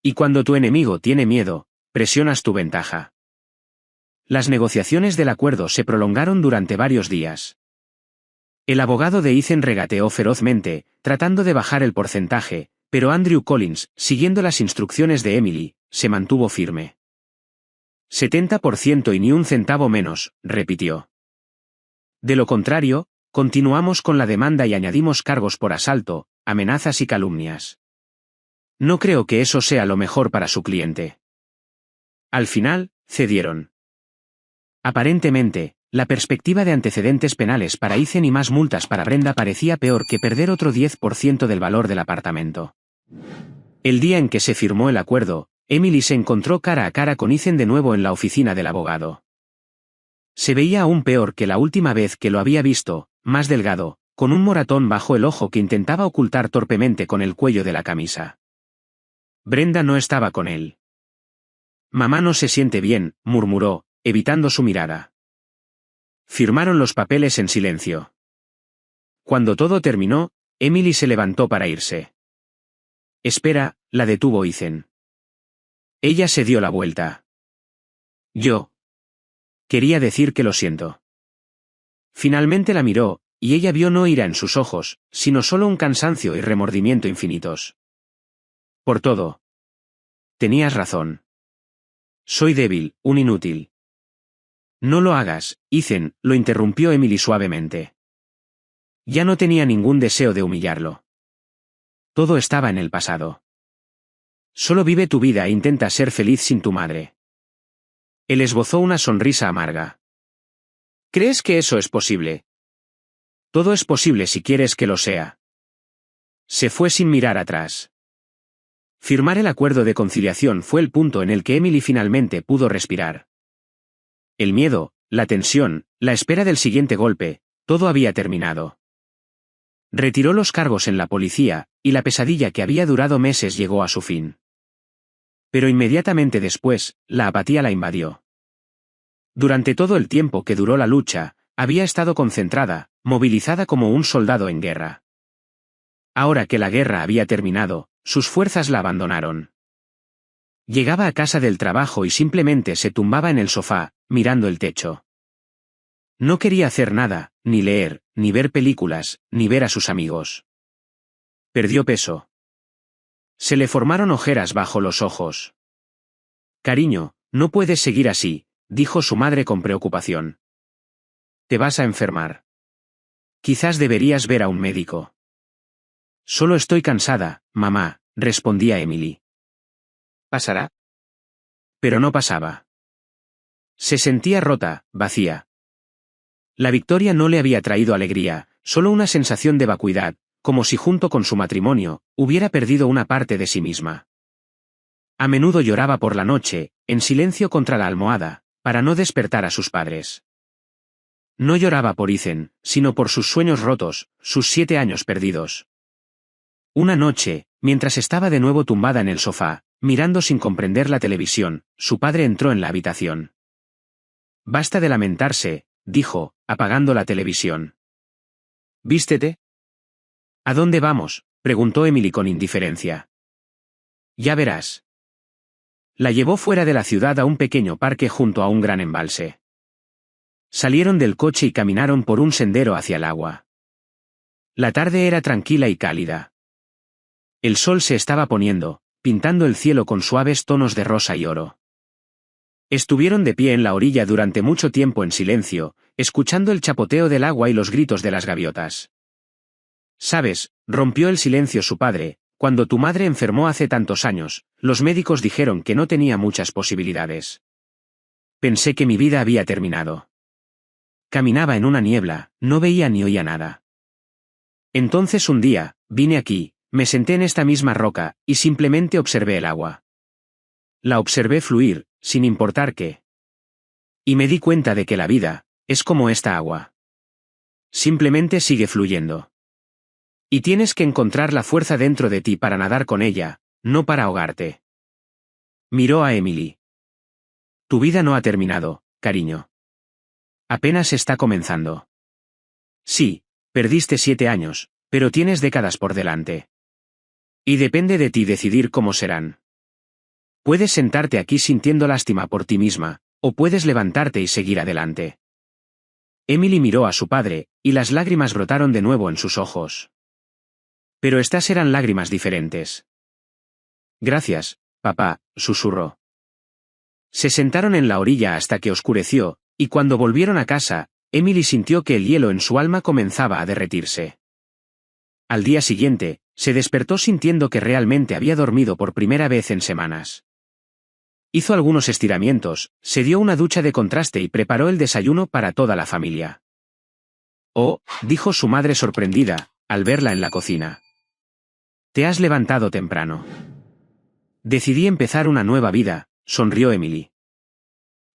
Y cuando tu enemigo tiene miedo, presionas tu ventaja. Las negociaciones del acuerdo se prolongaron durante varios días. El abogado de Ethan regateó ferozmente, tratando de bajar el porcentaje, pero Andrew Collins, siguiendo las instrucciones de Emily, se mantuvo firme. 70% y ni un centavo menos, repitió. De lo contrario, continuamos con la demanda y añadimos cargos por asalto, amenazas y calumnias. No creo que eso sea lo mejor para su cliente. Al final, cedieron. Aparentemente, la perspectiva de antecedentes penales para Ethan y más multas para Brenda parecía peor que perder otro 10% del valor del apartamento. El día en que se firmó el acuerdo, Emily se encontró cara a cara con Ethan de nuevo en la oficina del abogado. Se veía aún peor que la última vez que lo había visto, más delgado, con un moratón bajo el ojo que intentaba ocultar torpemente con el cuello de la camisa. Brenda no estaba con él. Mamá no se siente bien, murmuró, evitando su mirada. Firmaron los papeles en silencio. Cuando todo terminó, Emily se levantó para irse. Espera, la detuvo Ethan. Ella se dio la vuelta. Yo. Quería decir que lo siento. Finalmente la miró, y ella vio no ira en sus ojos, sino solo un cansancio y remordimiento infinitos. Por todo. Tenías razón. Soy débil, un inútil. No lo hagas, Ethan, lo interrumpió Emily suavemente. Ya no tenía ningún deseo de humillarlo. Todo estaba en el pasado. Solo vive tu vida e intenta ser feliz sin tu madre. Él esbozó una sonrisa amarga. ¿Crees que eso es posible? Todo es posible si quieres que lo sea. Se fue sin mirar atrás. Firmar el acuerdo de conciliación fue el punto en el que Emily finalmente pudo respirar. El miedo, la tensión, la espera del siguiente golpe, todo había terminado. Retiró los cargos en la policía, y la pesadilla que había durado meses llegó a su fin. Pero inmediatamente después, la apatía la invadió. Durante todo el tiempo que duró la lucha, había estado concentrada, movilizada como un soldado en guerra. Ahora que la guerra había terminado, sus fuerzas la abandonaron. Llegaba a casa del trabajo y simplemente se tumbaba en el sofá, mirando el techo. No quería hacer nada, ni leer, ni ver películas, ni ver a sus amigos. Perdió peso. Se le formaron ojeras bajo los ojos. Cariño, no puedes seguir así, dijo su madre con preocupación. Te vas a enfermar. Quizás deberías ver a un médico. Solo estoy cansada, mamá, respondía Emily. ¿Pasará? Pero no pasaba. Se sentía rota, vacía. La victoria no le había traído alegría, solo una sensación de vacuidad, como si junto con su matrimonio, hubiera perdido una parte de sí misma. A menudo lloraba por la noche, en silencio contra la almohada, para no despertar a sus padres. No lloraba por Ethan, sino por sus sueños rotos, sus 7 años perdidos. Una noche, mientras estaba de nuevo tumbada en el sofá, mirando sin comprender la televisión, su padre entró en la habitación. Basta de lamentarse, dijo, apagando la televisión. ¿Vístete? ¿A dónde vamos?, preguntó Emily con indiferencia. Ya verás. La llevó fuera de la ciudad a un pequeño parque junto a un gran embalse. Salieron del coche y caminaron por un sendero hacia el agua. La tarde era tranquila y cálida. El sol se estaba poniendo, pintando el cielo con suaves tonos de rosa y oro. Estuvieron de pie en la orilla durante mucho tiempo en silencio, escuchando el chapoteo del agua y los gritos de las gaviotas. «Sabes», rompió el silencio su padre, «cuando tu madre enfermó hace tantos años, los médicos dijeron que no tenía muchas posibilidades. Pensé que mi vida había terminado. Caminaba en una niebla, no veía ni oía nada. Entonces un día, vine aquí, me senté en esta misma roca, y simplemente observé el agua. La observé fluir, sin importar qué. Y me di cuenta de que la vida, es como esta agua. Simplemente sigue fluyendo. Y tienes que encontrar la fuerza dentro de ti para nadar con ella, no para ahogarte». Miró a Emily. «Tu vida no ha terminado, cariño. Apenas está comenzando. Sí, perdiste 7 años, pero tienes décadas por delante. Y depende de ti decidir cómo serán. Puedes sentarte aquí sintiendo lástima por ti misma, o puedes levantarte y seguir adelante». Emily miró a su padre, y las lágrimas brotaron de nuevo en sus ojos. Pero estas eran lágrimas diferentes. «Gracias, papá», susurró. Se sentaron en la orilla hasta que oscureció, y cuando volvieron a casa, Emily sintió que el hielo en su alma comenzaba a derretirse. Al día siguiente, se despertó sintiendo que realmente había dormido por primera vez en semanas. Hizo algunos estiramientos, se dio una ducha de contraste y preparó el desayuno para toda la familia. «Oh», dijo su madre sorprendida, al verla en la cocina. «Te has levantado temprano». «Decidí empezar una nueva vida», sonrió Emily.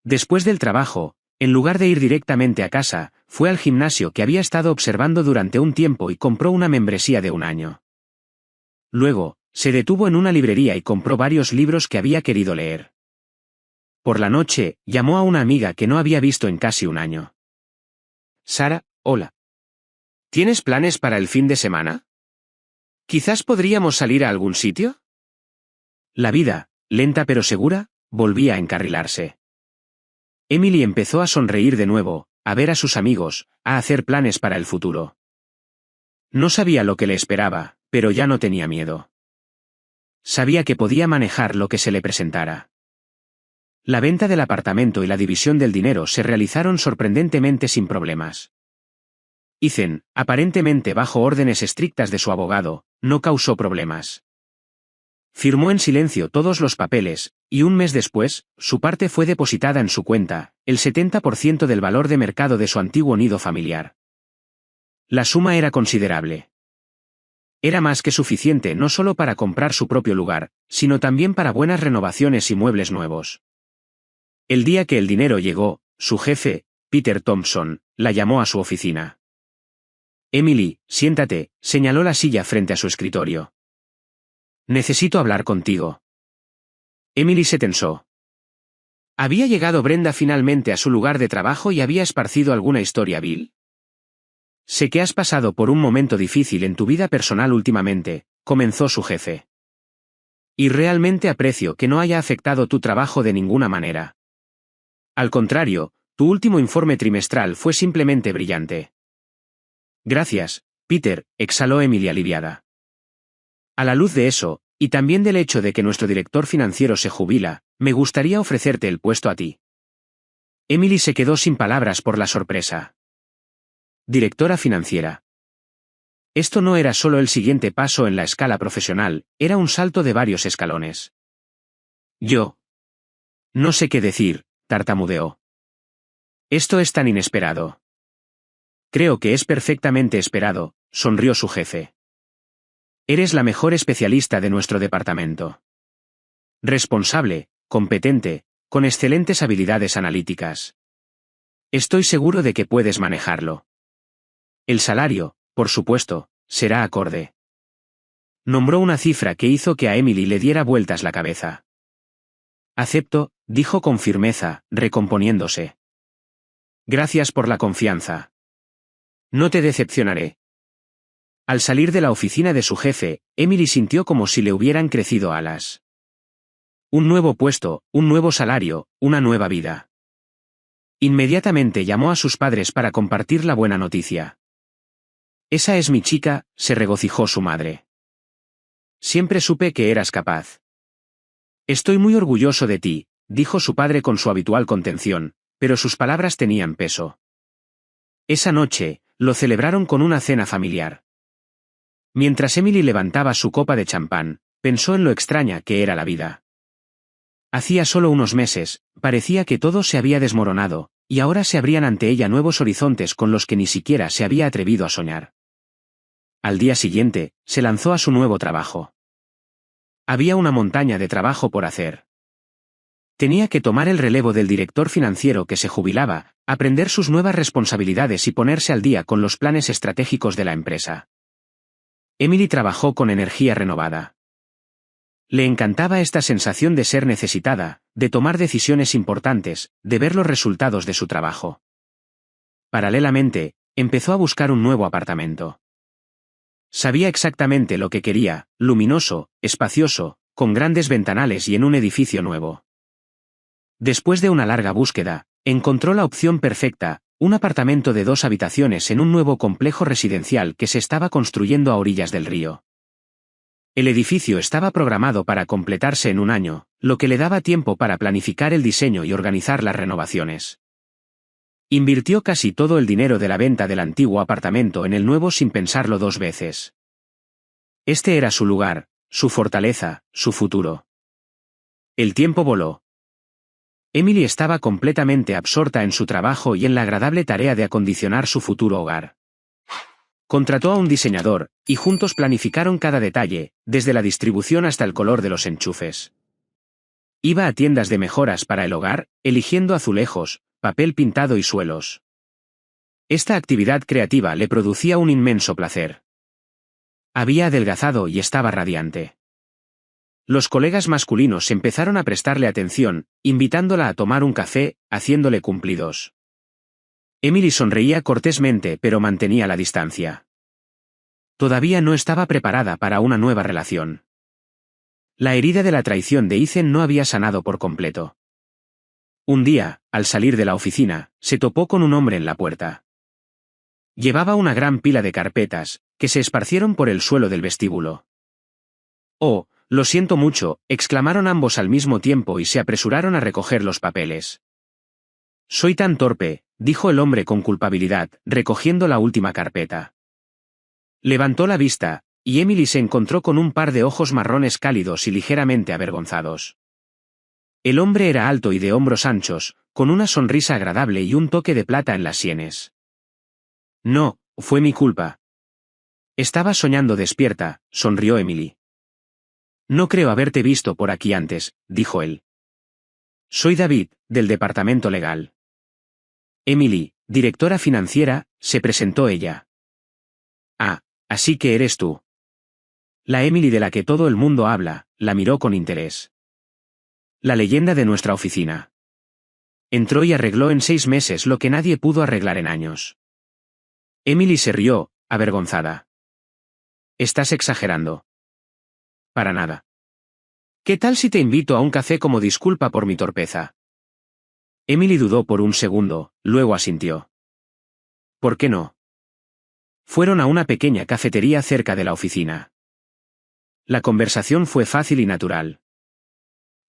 Después del trabajo, en lugar de ir directamente a casa, fue al gimnasio que había estado observando durante un tiempo y compró una membresía de 1 año. Luego, se detuvo en una librería y compró varios libros que había querido leer. Por la noche, llamó a una amiga que no había visto en casi 1 año. «Sara, hola. ¿Tienes planes para el fin de semana? ¿Quizás podríamos salir a algún sitio?» La vida, lenta pero segura, volvía a encarrilarse. Emily empezó a sonreír de nuevo, a ver a sus amigos, a hacer planes para el futuro. No sabía lo que le esperaba, pero ya no tenía miedo. Sabía que podía manejar lo que se le presentara. La venta del apartamento y la división del dinero se realizaron sorprendentemente sin problemas. Ethan, aparentemente bajo órdenes estrictas de su abogado, no causó problemas. Firmó en silencio todos los papeles, y un mes después, su parte fue depositada en su cuenta, el 70% del valor de mercado de su antiguo nido familiar. La suma era considerable. Era más que suficiente no solo para comprar su propio lugar, sino también para buenas renovaciones y muebles nuevos. El día que el dinero llegó, su jefe, Peter Thompson, la llamó a su oficina. «Emily, siéntate», señaló la silla frente a su escritorio. «Necesito hablar contigo». Emily se tensó. ¿Había llegado Brenda finalmente a su lugar de trabajo y había esparcido alguna historia vil? «Sé que has pasado por un momento difícil en tu vida personal últimamente», comenzó su jefe. «Y realmente aprecio que no haya afectado tu trabajo de ninguna manera. Al contrario, tu último informe trimestral fue simplemente brillante». «Gracias, Peter», exhaló Emily aliviada. «A la luz de eso, y también del hecho de que nuestro director financiero se jubila, me gustaría ofrecerte el puesto a ti». Emily se quedó sin palabras por la sorpresa. Directora financiera. Esto no era solo el siguiente paso en la escala profesional, era un salto de varios escalones. «Yo. No sé qué decir», tartamudeó. «Esto es tan inesperado». «Creo que es perfectamente esperado», sonrió su jefe. «Eres la mejor especialista de nuestro departamento. Responsable, competente, con excelentes habilidades analíticas. Estoy seguro de que puedes manejarlo. El salario, por supuesto, será acorde». Nombró una cifra que hizo que a Emily le diera vueltas la cabeza. «Acepto», dijo con firmeza, recomponiéndose. «Gracias por la confianza. No te decepcionaré». Al salir de la oficina de su jefe, Emily sintió como si le hubieran crecido alas. Un nuevo puesto, un nuevo salario, una nueva vida. Inmediatamente llamó a sus padres para compartir la buena noticia. «Esa es mi chica», se regocijó su madre. «Siempre supe que eras capaz». «Estoy muy orgulloso de ti», dijo su padre con su habitual contención, pero sus palabras tenían peso. Esa noche, lo celebraron con una cena familiar. Mientras Emily levantaba su copa de champán, pensó en lo extraña que era la vida. Hacía solo unos meses, parecía que todo se había desmoronado, y ahora se abrían ante ella nuevos horizontes con los que ni siquiera se había atrevido a soñar. Al día siguiente, se lanzó a su nuevo trabajo. Había una montaña de trabajo por hacer. Tenía que tomar el relevo del director financiero que se jubilaba, aprender sus nuevas responsabilidades y ponerse al día con los planes estratégicos de la empresa. Emily trabajó con energía renovada. Le encantaba esta sensación de ser necesitada, de tomar decisiones importantes, de ver los resultados de su trabajo. Paralelamente, empezó a buscar un nuevo apartamento. Sabía exactamente lo que quería, luminoso, espacioso, con grandes ventanales y en un edificio nuevo. Después de una larga búsqueda, encontró la opción perfecta, un apartamento de 2 habitaciones en un nuevo complejo residencial que se estaba construyendo a orillas del río. El edificio estaba programado para completarse en 1 año, lo que le daba tiempo para planificar el diseño y organizar las renovaciones. Invirtió casi todo el dinero de la venta del antiguo apartamento en el nuevo sin pensarlo 2 veces. Este era su lugar, su fortaleza, su futuro. El tiempo voló. Emily estaba completamente absorta en su trabajo y en la agradable tarea de acondicionar su futuro hogar. Contrató a un diseñador, y juntos planificaron cada detalle, desde la distribución hasta el color de los enchufes. Iba a tiendas de mejoras para el hogar, eligiendo azulejos, papel pintado y suelos. Esta actividad creativa le producía un inmenso placer. Había adelgazado y estaba radiante. Los colegas masculinos empezaron a prestarle atención, invitándola a tomar un café, haciéndole cumplidos. Emily sonreía cortésmente pero mantenía la distancia. Todavía no estaba preparada para una nueva relación. La herida de la traición de Ethan no había sanado por completo. Un día, al salir de la oficina, se topó con un hombre en la puerta. Llevaba una gran pila de carpetas, que se esparcieron por el suelo del vestíbulo. «Oh, lo siento mucho», exclamaron ambos al mismo tiempo y se apresuraron a recoger los papeles. «Soy tan torpe», dijo el hombre con culpabilidad, recogiendo la última carpeta. Levantó la vista, y Emily se encontró con un par de ojos marrones cálidos y ligeramente avergonzados. El hombre era alto y de hombros anchos, con una sonrisa agradable y un toque de plata en las sienes. «No, fue mi culpa». «Estaba soñando despierta», sonrió Emily. «No creo haberte visto por aquí antes», dijo él. «Soy David, del departamento legal». «Emily, directora financiera», se presentó ella. «Ah, así que eres tú». La Emily de la que todo el mundo habla, la miró con interés. «La leyenda de nuestra oficina». Entró y arregló en 6 meses lo que nadie pudo arreglar en años. Emily se rió, avergonzada. «Estás exagerando». «Para nada». «¿Qué tal si te invito a un café como disculpa por mi torpeza?» Emily dudó por un segundo, luego asintió. «¿Por qué no?» Fueron a una pequeña cafetería cerca de la oficina. La conversación fue fácil y natural.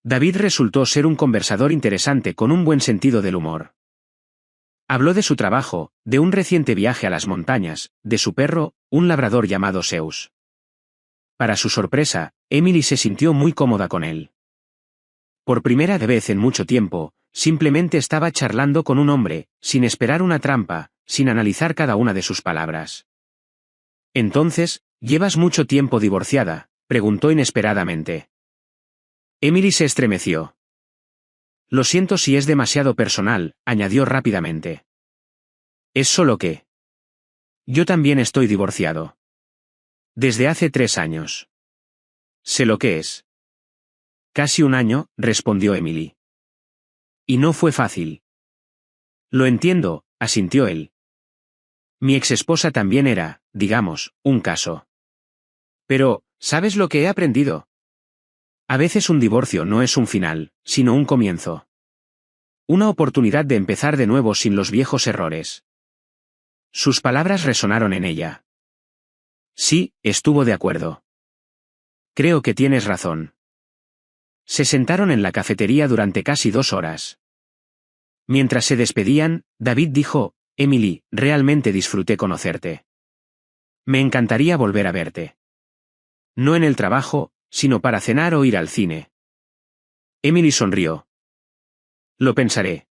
David resultó ser un conversador interesante con un buen sentido del humor. Habló de su trabajo, de un reciente viaje a las montañas, de su perro, un labrador llamado Zeus. Para su sorpresa, Emily se sintió muy cómoda con él. Por primera vez en mucho tiempo, simplemente estaba charlando con un hombre, sin esperar una trampa, sin analizar cada una de sus palabras. «Entonces, ¿llevas mucho tiempo divorciada?», preguntó inesperadamente. Emily se estremeció. «Lo siento si es demasiado personal», añadió rápidamente. «Es solo que... yo también estoy divorciado. Desde hace 3 años. Sé lo que es». «Casi 1 año», respondió Emily. «Y no fue fácil». «Lo entiendo», asintió él. «Mi exesposa también era, digamos, un caso. Pero, ¿sabes lo que he aprendido? A veces un divorcio no es un final, sino un comienzo. Una oportunidad de empezar de nuevo sin los viejos errores». Sus palabras resonaron en ella. «Sí», estuvo de acuerdo. «Creo que tienes razón». Se sentaron en la cafetería durante casi 2 horas. Mientras se despedían, David dijo: «Emily, realmente disfruté conocerte. Me encantaría volver a verte. No en el trabajo, sino para cenar o ir al cine». Emily sonrió. «Lo pensaré».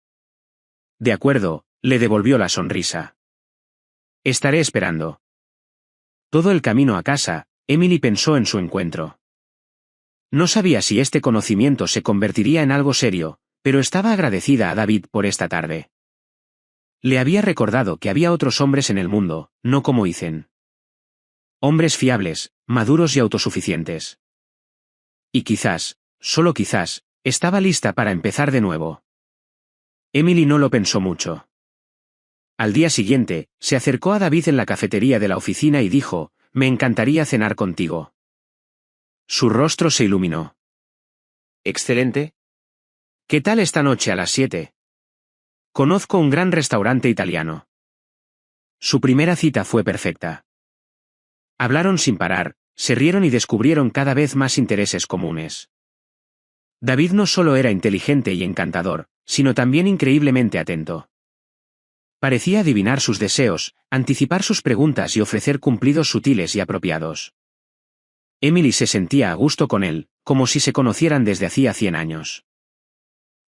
«De acuerdo», le devolvió la sonrisa. «Estaré esperando». Todo el camino a casa, Emily pensó en su encuentro. No sabía si este conocimiento se convertiría en algo serio, pero estaba agradecida a David por esta tarde. Le había recordado que había otros hombres en el mundo, no como Ethan. Hombres fiables, maduros y autosuficientes. Y quizás, solo quizás, estaba lista para empezar de nuevo. Emily no lo pensó mucho. Al día siguiente, se acercó a David en la cafetería de la oficina y dijo: «Me encantaría cenar contigo». Su rostro se iluminó. «Excelente. ¿Qué tal esta noche a las 7? Conozco un gran restaurante italiano». Su primera cita fue perfecta. Hablaron sin parar, se rieron y descubrieron cada vez más intereses comunes. David no solo era inteligente y encantador, sino también increíblemente atento. Parecía adivinar sus deseos, anticipar sus preguntas y ofrecer cumplidos sutiles y apropiados. Emily se sentía a gusto con él, como si se conocieran desde hacía 100 años.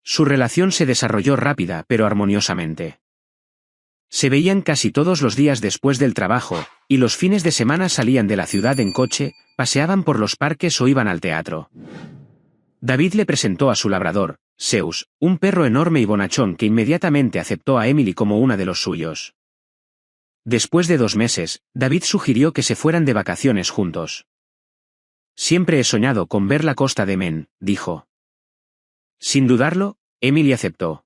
Su relación se desarrolló rápida pero armoniosamente. Se veían casi todos los días después del trabajo, y los fines de semana salían de la ciudad en coche, paseaban por los parques o iban al teatro. David le presentó a su labrador, Zeus, un perro enorme y bonachón que inmediatamente aceptó a Emily como una de los suyos. Después de 2 meses, David sugirió que se fueran de vacaciones juntos. Siempre he soñado con ver la costa de Maine, dijo. Sin dudarlo, Emily aceptó.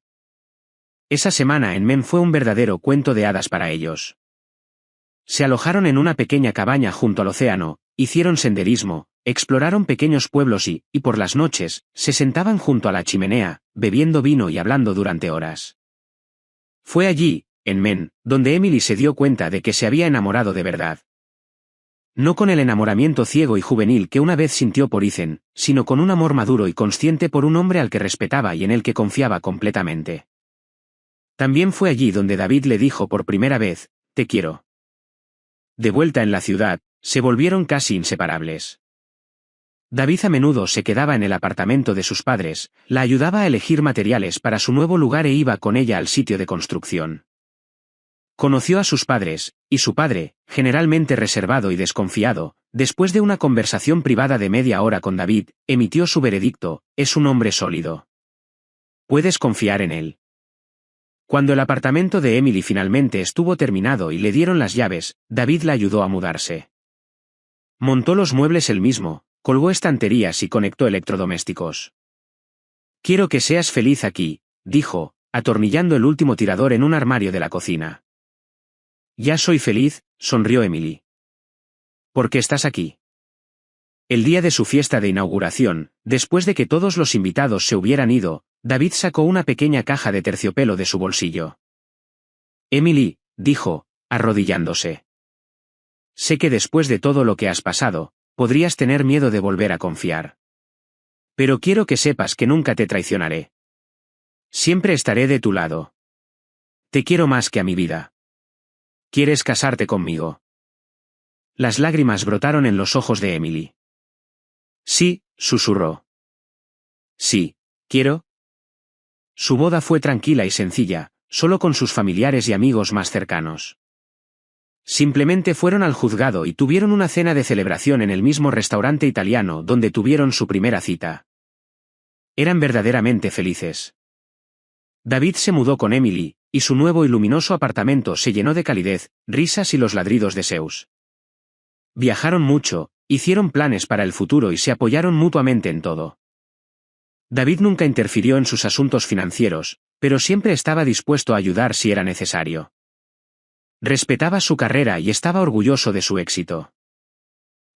Esa semana en Maine fue un verdadero cuento de hadas para ellos. Se alojaron en una pequeña cabaña junto al océano, hicieron senderismo, exploraron pequeños pueblos y, por las noches, se sentaban junto a la chimenea, bebiendo vino y hablando durante horas. Fue allí, en Maine, donde Emily se dio cuenta de que se había enamorado de verdad. No con el enamoramiento ciego y juvenil que una vez sintió por Ethan, sino con un amor maduro y consciente por un hombre al que respetaba y en el que confiaba completamente. También fue allí donde David le dijo por primera vez, «Te quiero». De vuelta en la ciudad, se volvieron casi inseparables. David a menudo se quedaba en el apartamento de sus padres, la ayudaba a elegir materiales para su nuevo lugar e iba con ella al sitio de construcción. Conoció a sus padres, y su padre, generalmente reservado y desconfiado, después de una conversación privada de media hora con David, emitió su veredicto: «Es un hombre sólido. Puedes confiar en él». Cuando el apartamento de Emily finalmente estuvo terminado y le dieron las llaves, David la ayudó a mudarse. Montó los muebles él mismo, colgó estanterías y conectó electrodomésticos. «Quiero que seas feliz aquí», dijo, atornillando el último tirador en un armario de la cocina. «Ya soy feliz», sonrió Emily. «¿Por qué estás aquí?» El día de su fiesta de inauguración, después de que todos los invitados se hubieran ido, David sacó una pequeña caja de terciopelo de su bolsillo. «Emily», dijo, arrodillándose. «Sé que después de todo lo que has pasado, podrías tener miedo de volver a confiar. Pero quiero que sepas que nunca te traicionaré. Siempre estaré de tu lado. Te quiero más que a mi vida. ¿Quieres casarte conmigo?» Las lágrimas brotaron en los ojos de Emily. «Sí», susurró. «Sí, quiero». Su boda fue tranquila y sencilla, solo con sus familiares y amigos más cercanos. Simplemente fueron al juzgado y tuvieron una cena de celebración en el mismo restaurante italiano donde tuvieron su primera cita. Eran verdaderamente felices. David se mudó con Emily, y su nuevo y luminoso apartamento se llenó de calidez, risas y los ladridos de Zeus. Viajaron mucho, hicieron planes para el futuro y se apoyaron mutuamente en todo. David nunca interfirió en sus asuntos financieros, pero siempre estaba dispuesto a ayudar si era necesario. Respetaba su carrera y estaba orgulloso de su éxito.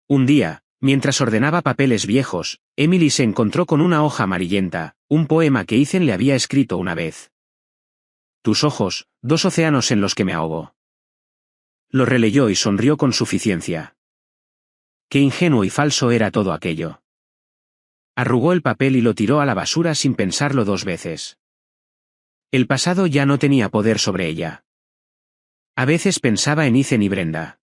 Un día, mientras ordenaba papeles viejos, Emily se encontró con una hoja amarillenta, un poema que Ethan le había escrito una vez. «Tus ojos, 2 océanos en los que me ahogo». Lo releyó y sonrió con suficiencia. Qué ingenuo y falso era todo aquello. Arrugó el papel y lo tiró a la basura sin pensarlo 2 veces. El pasado ya no tenía poder sobre ella. A veces pensaba en Ethan y Brenda.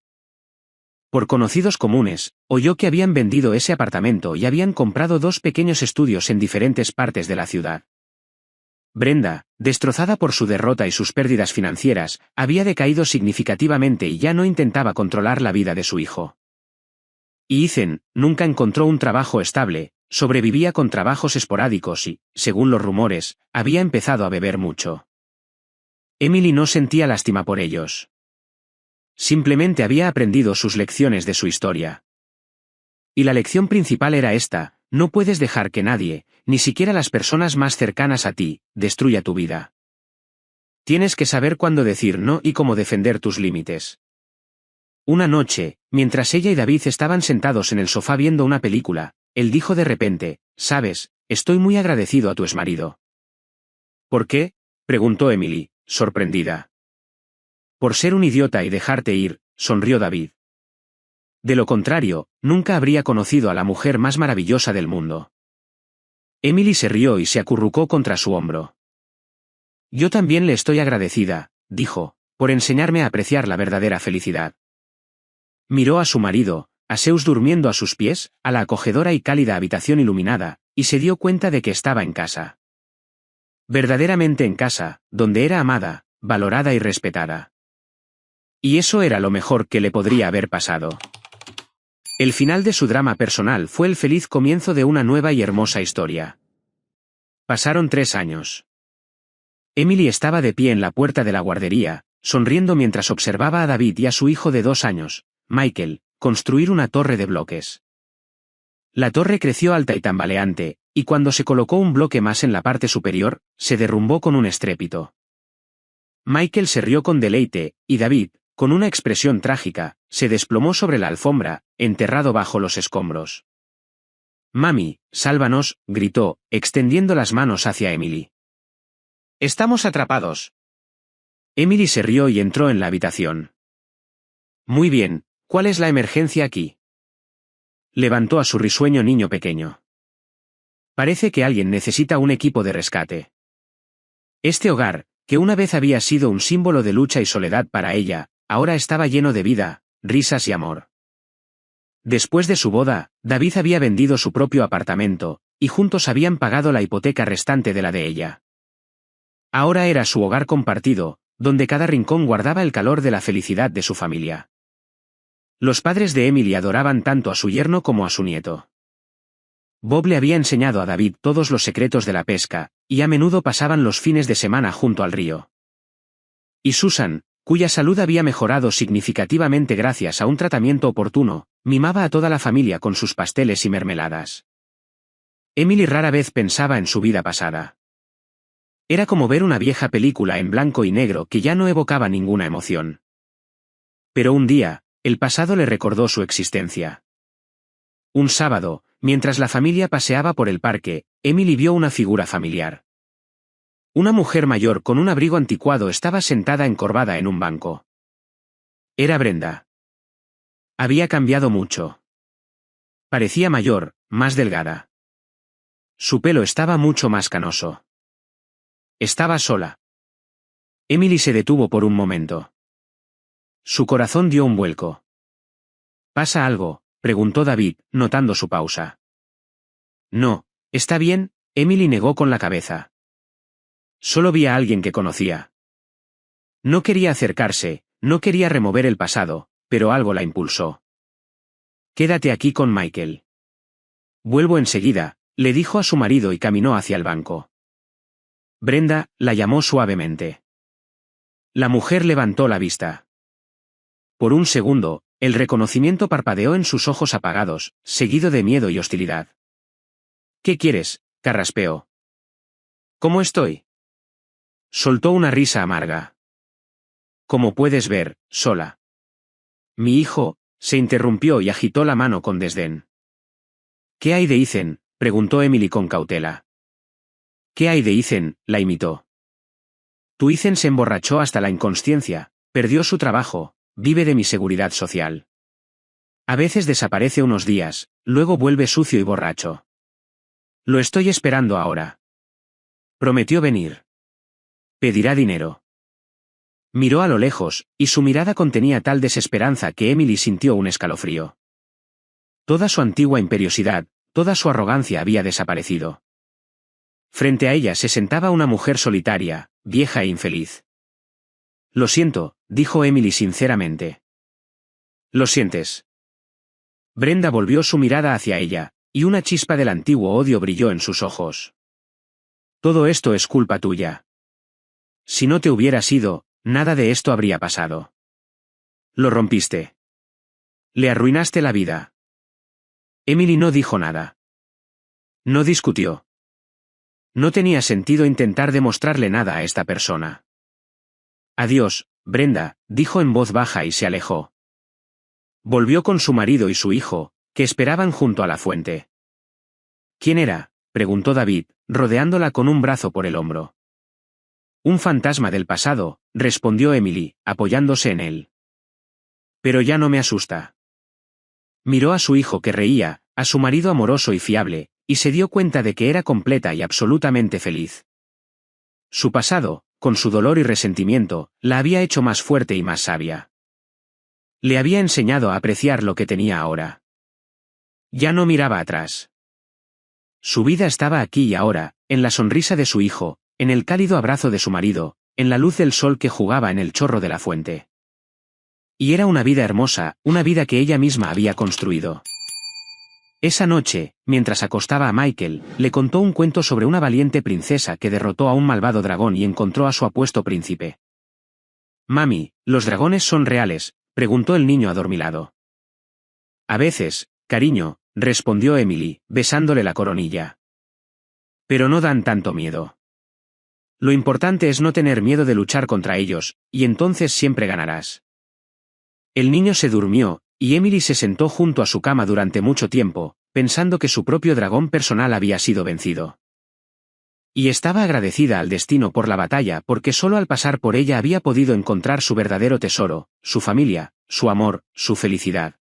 Por conocidos comunes, oyó que habían vendido ese apartamento y habían comprado 2 pequeños estudios en diferentes partes de la ciudad. Brenda, destrozada por su derrota y sus pérdidas financieras, había decaído significativamente y ya no intentaba controlar la vida de su hijo. Y Ethan nunca encontró un trabajo estable, sobrevivía con trabajos esporádicos y, según los rumores, había empezado a beber mucho. Emily no sentía lástima por ellos. Simplemente había aprendido sus lecciones de su historia. Y la lección principal era esta: no puedes dejar que nadie, ni siquiera las personas más cercanas a ti, destruya tu vida. Tienes que saber cuándo decir no y cómo defender tus límites. Una noche, mientras ella y David estaban sentados en el sofá viendo una película, él dijo de repente: «¿Sabes? Estoy muy agradecido a tu exmarido». «¿Por qué?», preguntó Emily, sorprendida. «Por ser un idiota y dejarte ir», sonrió David. De lo contrario, nunca habría conocido a la mujer más maravillosa del mundo. Emily se rió y se acurrucó contra su hombro. «Yo también le estoy agradecida», dijo, por enseñarme a apreciar la verdadera felicidad. Miró a su marido, a Zeus durmiendo a sus pies, a la acogedora y cálida habitación iluminada, y se dio cuenta de que estaba en casa. Verdaderamente en casa, donde era amada, valorada y respetada. Y eso era lo mejor que le podría haber pasado. El final de su drama personal fue el feliz comienzo de una nueva y hermosa historia. Pasaron 3 años. Emily estaba de pie en la puerta de la guardería, sonriendo mientras observaba a David y a su hijo de 2 años, Michael, construir una torre de bloques. La torre creció alta y tambaleante, y cuando se colocó un bloque más en la parte superior, se derrumbó con un estrépito. Michael se rió con deleite, y David, con una expresión trágica, se desplomó sobre la alfombra, enterrado bajo los escombros. «Mami, sálvanos», gritó, extendiendo las manos hacia Emily. «Estamos atrapados». Emily se rió y entró en la habitación. «Muy bien, ¿cuál es la emergencia aquí?», levantó a su risueño niño pequeño. «Parece que alguien necesita un equipo de rescate». Este hogar, que una vez había sido un símbolo de lucha y soledad para ella, ahora estaba lleno de vida, risas y amor. Después de su boda, David había vendido su propio apartamento, y juntos habían pagado la hipoteca restante de la de ella. Ahora era su hogar compartido, donde cada rincón guardaba el calor de la felicidad de su familia. Los padres de Emily adoraban tanto a su yerno como a su nieto. Bob le había enseñado a David todos los secretos de la pesca, y a menudo pasaban los fines de semana junto al río. Y Susan, cuya salud había mejorado significativamente gracias a un tratamiento oportuno, mimaba a toda la familia con sus pasteles y mermeladas. Emily rara vez pensaba en su vida pasada. Era como ver una vieja película en blanco y negro que ya no evocaba ninguna emoción. Pero un día, el pasado le recordó su existencia. Un sábado, mientras la familia paseaba por el parque, Emily vio una figura familiar. Una mujer mayor con un abrigo anticuado estaba sentada encorvada en un banco. Era Brenda. Había cambiado mucho. Parecía mayor, más delgada. Su pelo estaba mucho más canoso. Estaba sola. Emily se detuvo por un momento. Su corazón dio un vuelco. ¿Pasa algo?, preguntó David, notando su pausa. No, está bien, Emily negó con la cabeza. Solo vi a alguien que conocía. No quería acercarse, no quería remover el pasado, pero algo la impulsó. Quédate aquí con Michael. Vuelvo enseguida, le dijo a su marido y caminó hacia el banco. Brenda, la llamó suavemente. La mujer levantó la vista. Por un segundo, el reconocimiento parpadeó en sus ojos apagados, seguido de miedo y hostilidad. ¿Qué quieres?, carraspeó. ¿Cómo estoy? Soltó una risa amarga. Como puedes ver, sola. Mi hijo, se interrumpió y agitó la mano con desdén. ¿Qué hay de Ethan?, preguntó Emily con cautela. ¿Qué hay de Ethan?, la imitó. Tu Ethan se emborrachó hasta la inconsciencia, perdió su trabajo, vive de mi seguridad social. A veces desaparece unos días, luego vuelve sucio y borracho. Lo estoy esperando ahora. Prometió venir. Pedirá dinero. Miró a lo lejos, y su mirada contenía tal desesperanza que Emily sintió un escalofrío. Toda su antigua imperiosidad, toda su arrogancia había desaparecido. Frente a ella se sentaba una mujer solitaria, vieja e infeliz. Lo siento, dijo Emily sinceramente. ¿Lo sientes? Brenda volvió su mirada hacia ella, y una chispa del antiguo odio brilló en sus ojos. Todo esto es culpa tuya. Si no te hubieras ido, nada de esto habría pasado. Lo rompiste. Le arruinaste la vida. Emily no dijo nada. No discutió. No tenía sentido intentar demostrarle nada a esta persona. Adiós, Brenda, dijo en voz baja y se alejó. Volvió con su marido y su hijo, que esperaban junto a la fuente. ¿Quién era?, preguntó David, rodeándola con un brazo por el hombro. Un fantasma del pasado, respondió Emily, apoyándose en él. Pero ya no me asusta. Miró a su hijo que reía, a su marido amoroso y fiable, y se dio cuenta de que era completa y absolutamente feliz. Su pasado, con su dolor y resentimiento, la había hecho más fuerte y más sabia. Le había enseñado a apreciar lo que tenía ahora. Ya no miraba atrás. Su vida estaba aquí y ahora, en la sonrisa de su hijo, en el cálido abrazo de su marido, en la luz del sol que jugaba en el chorro de la fuente. Y era una vida hermosa, una vida que ella misma había construido. Esa noche, mientras acostaba a Michael, le contó un cuento sobre una valiente princesa que derrotó a un malvado dragón y encontró a su apuesto príncipe. «Mami, ¿los dragones son reales?», preguntó el niño adormilado. «A veces, cariño», respondió Emily, besándole la coronilla. «Pero no dan tanto miedo. Lo importante es no tener miedo de luchar contra ellos, y entonces siempre ganarás». El niño se durmió, y Emily se sentó junto a su cama durante mucho tiempo, pensando que su propio dragón personal había sido vencido. Y estaba agradecida al destino por la batalla porque solo al pasar por ella había podido encontrar su verdadero tesoro, su familia, su amor, su felicidad.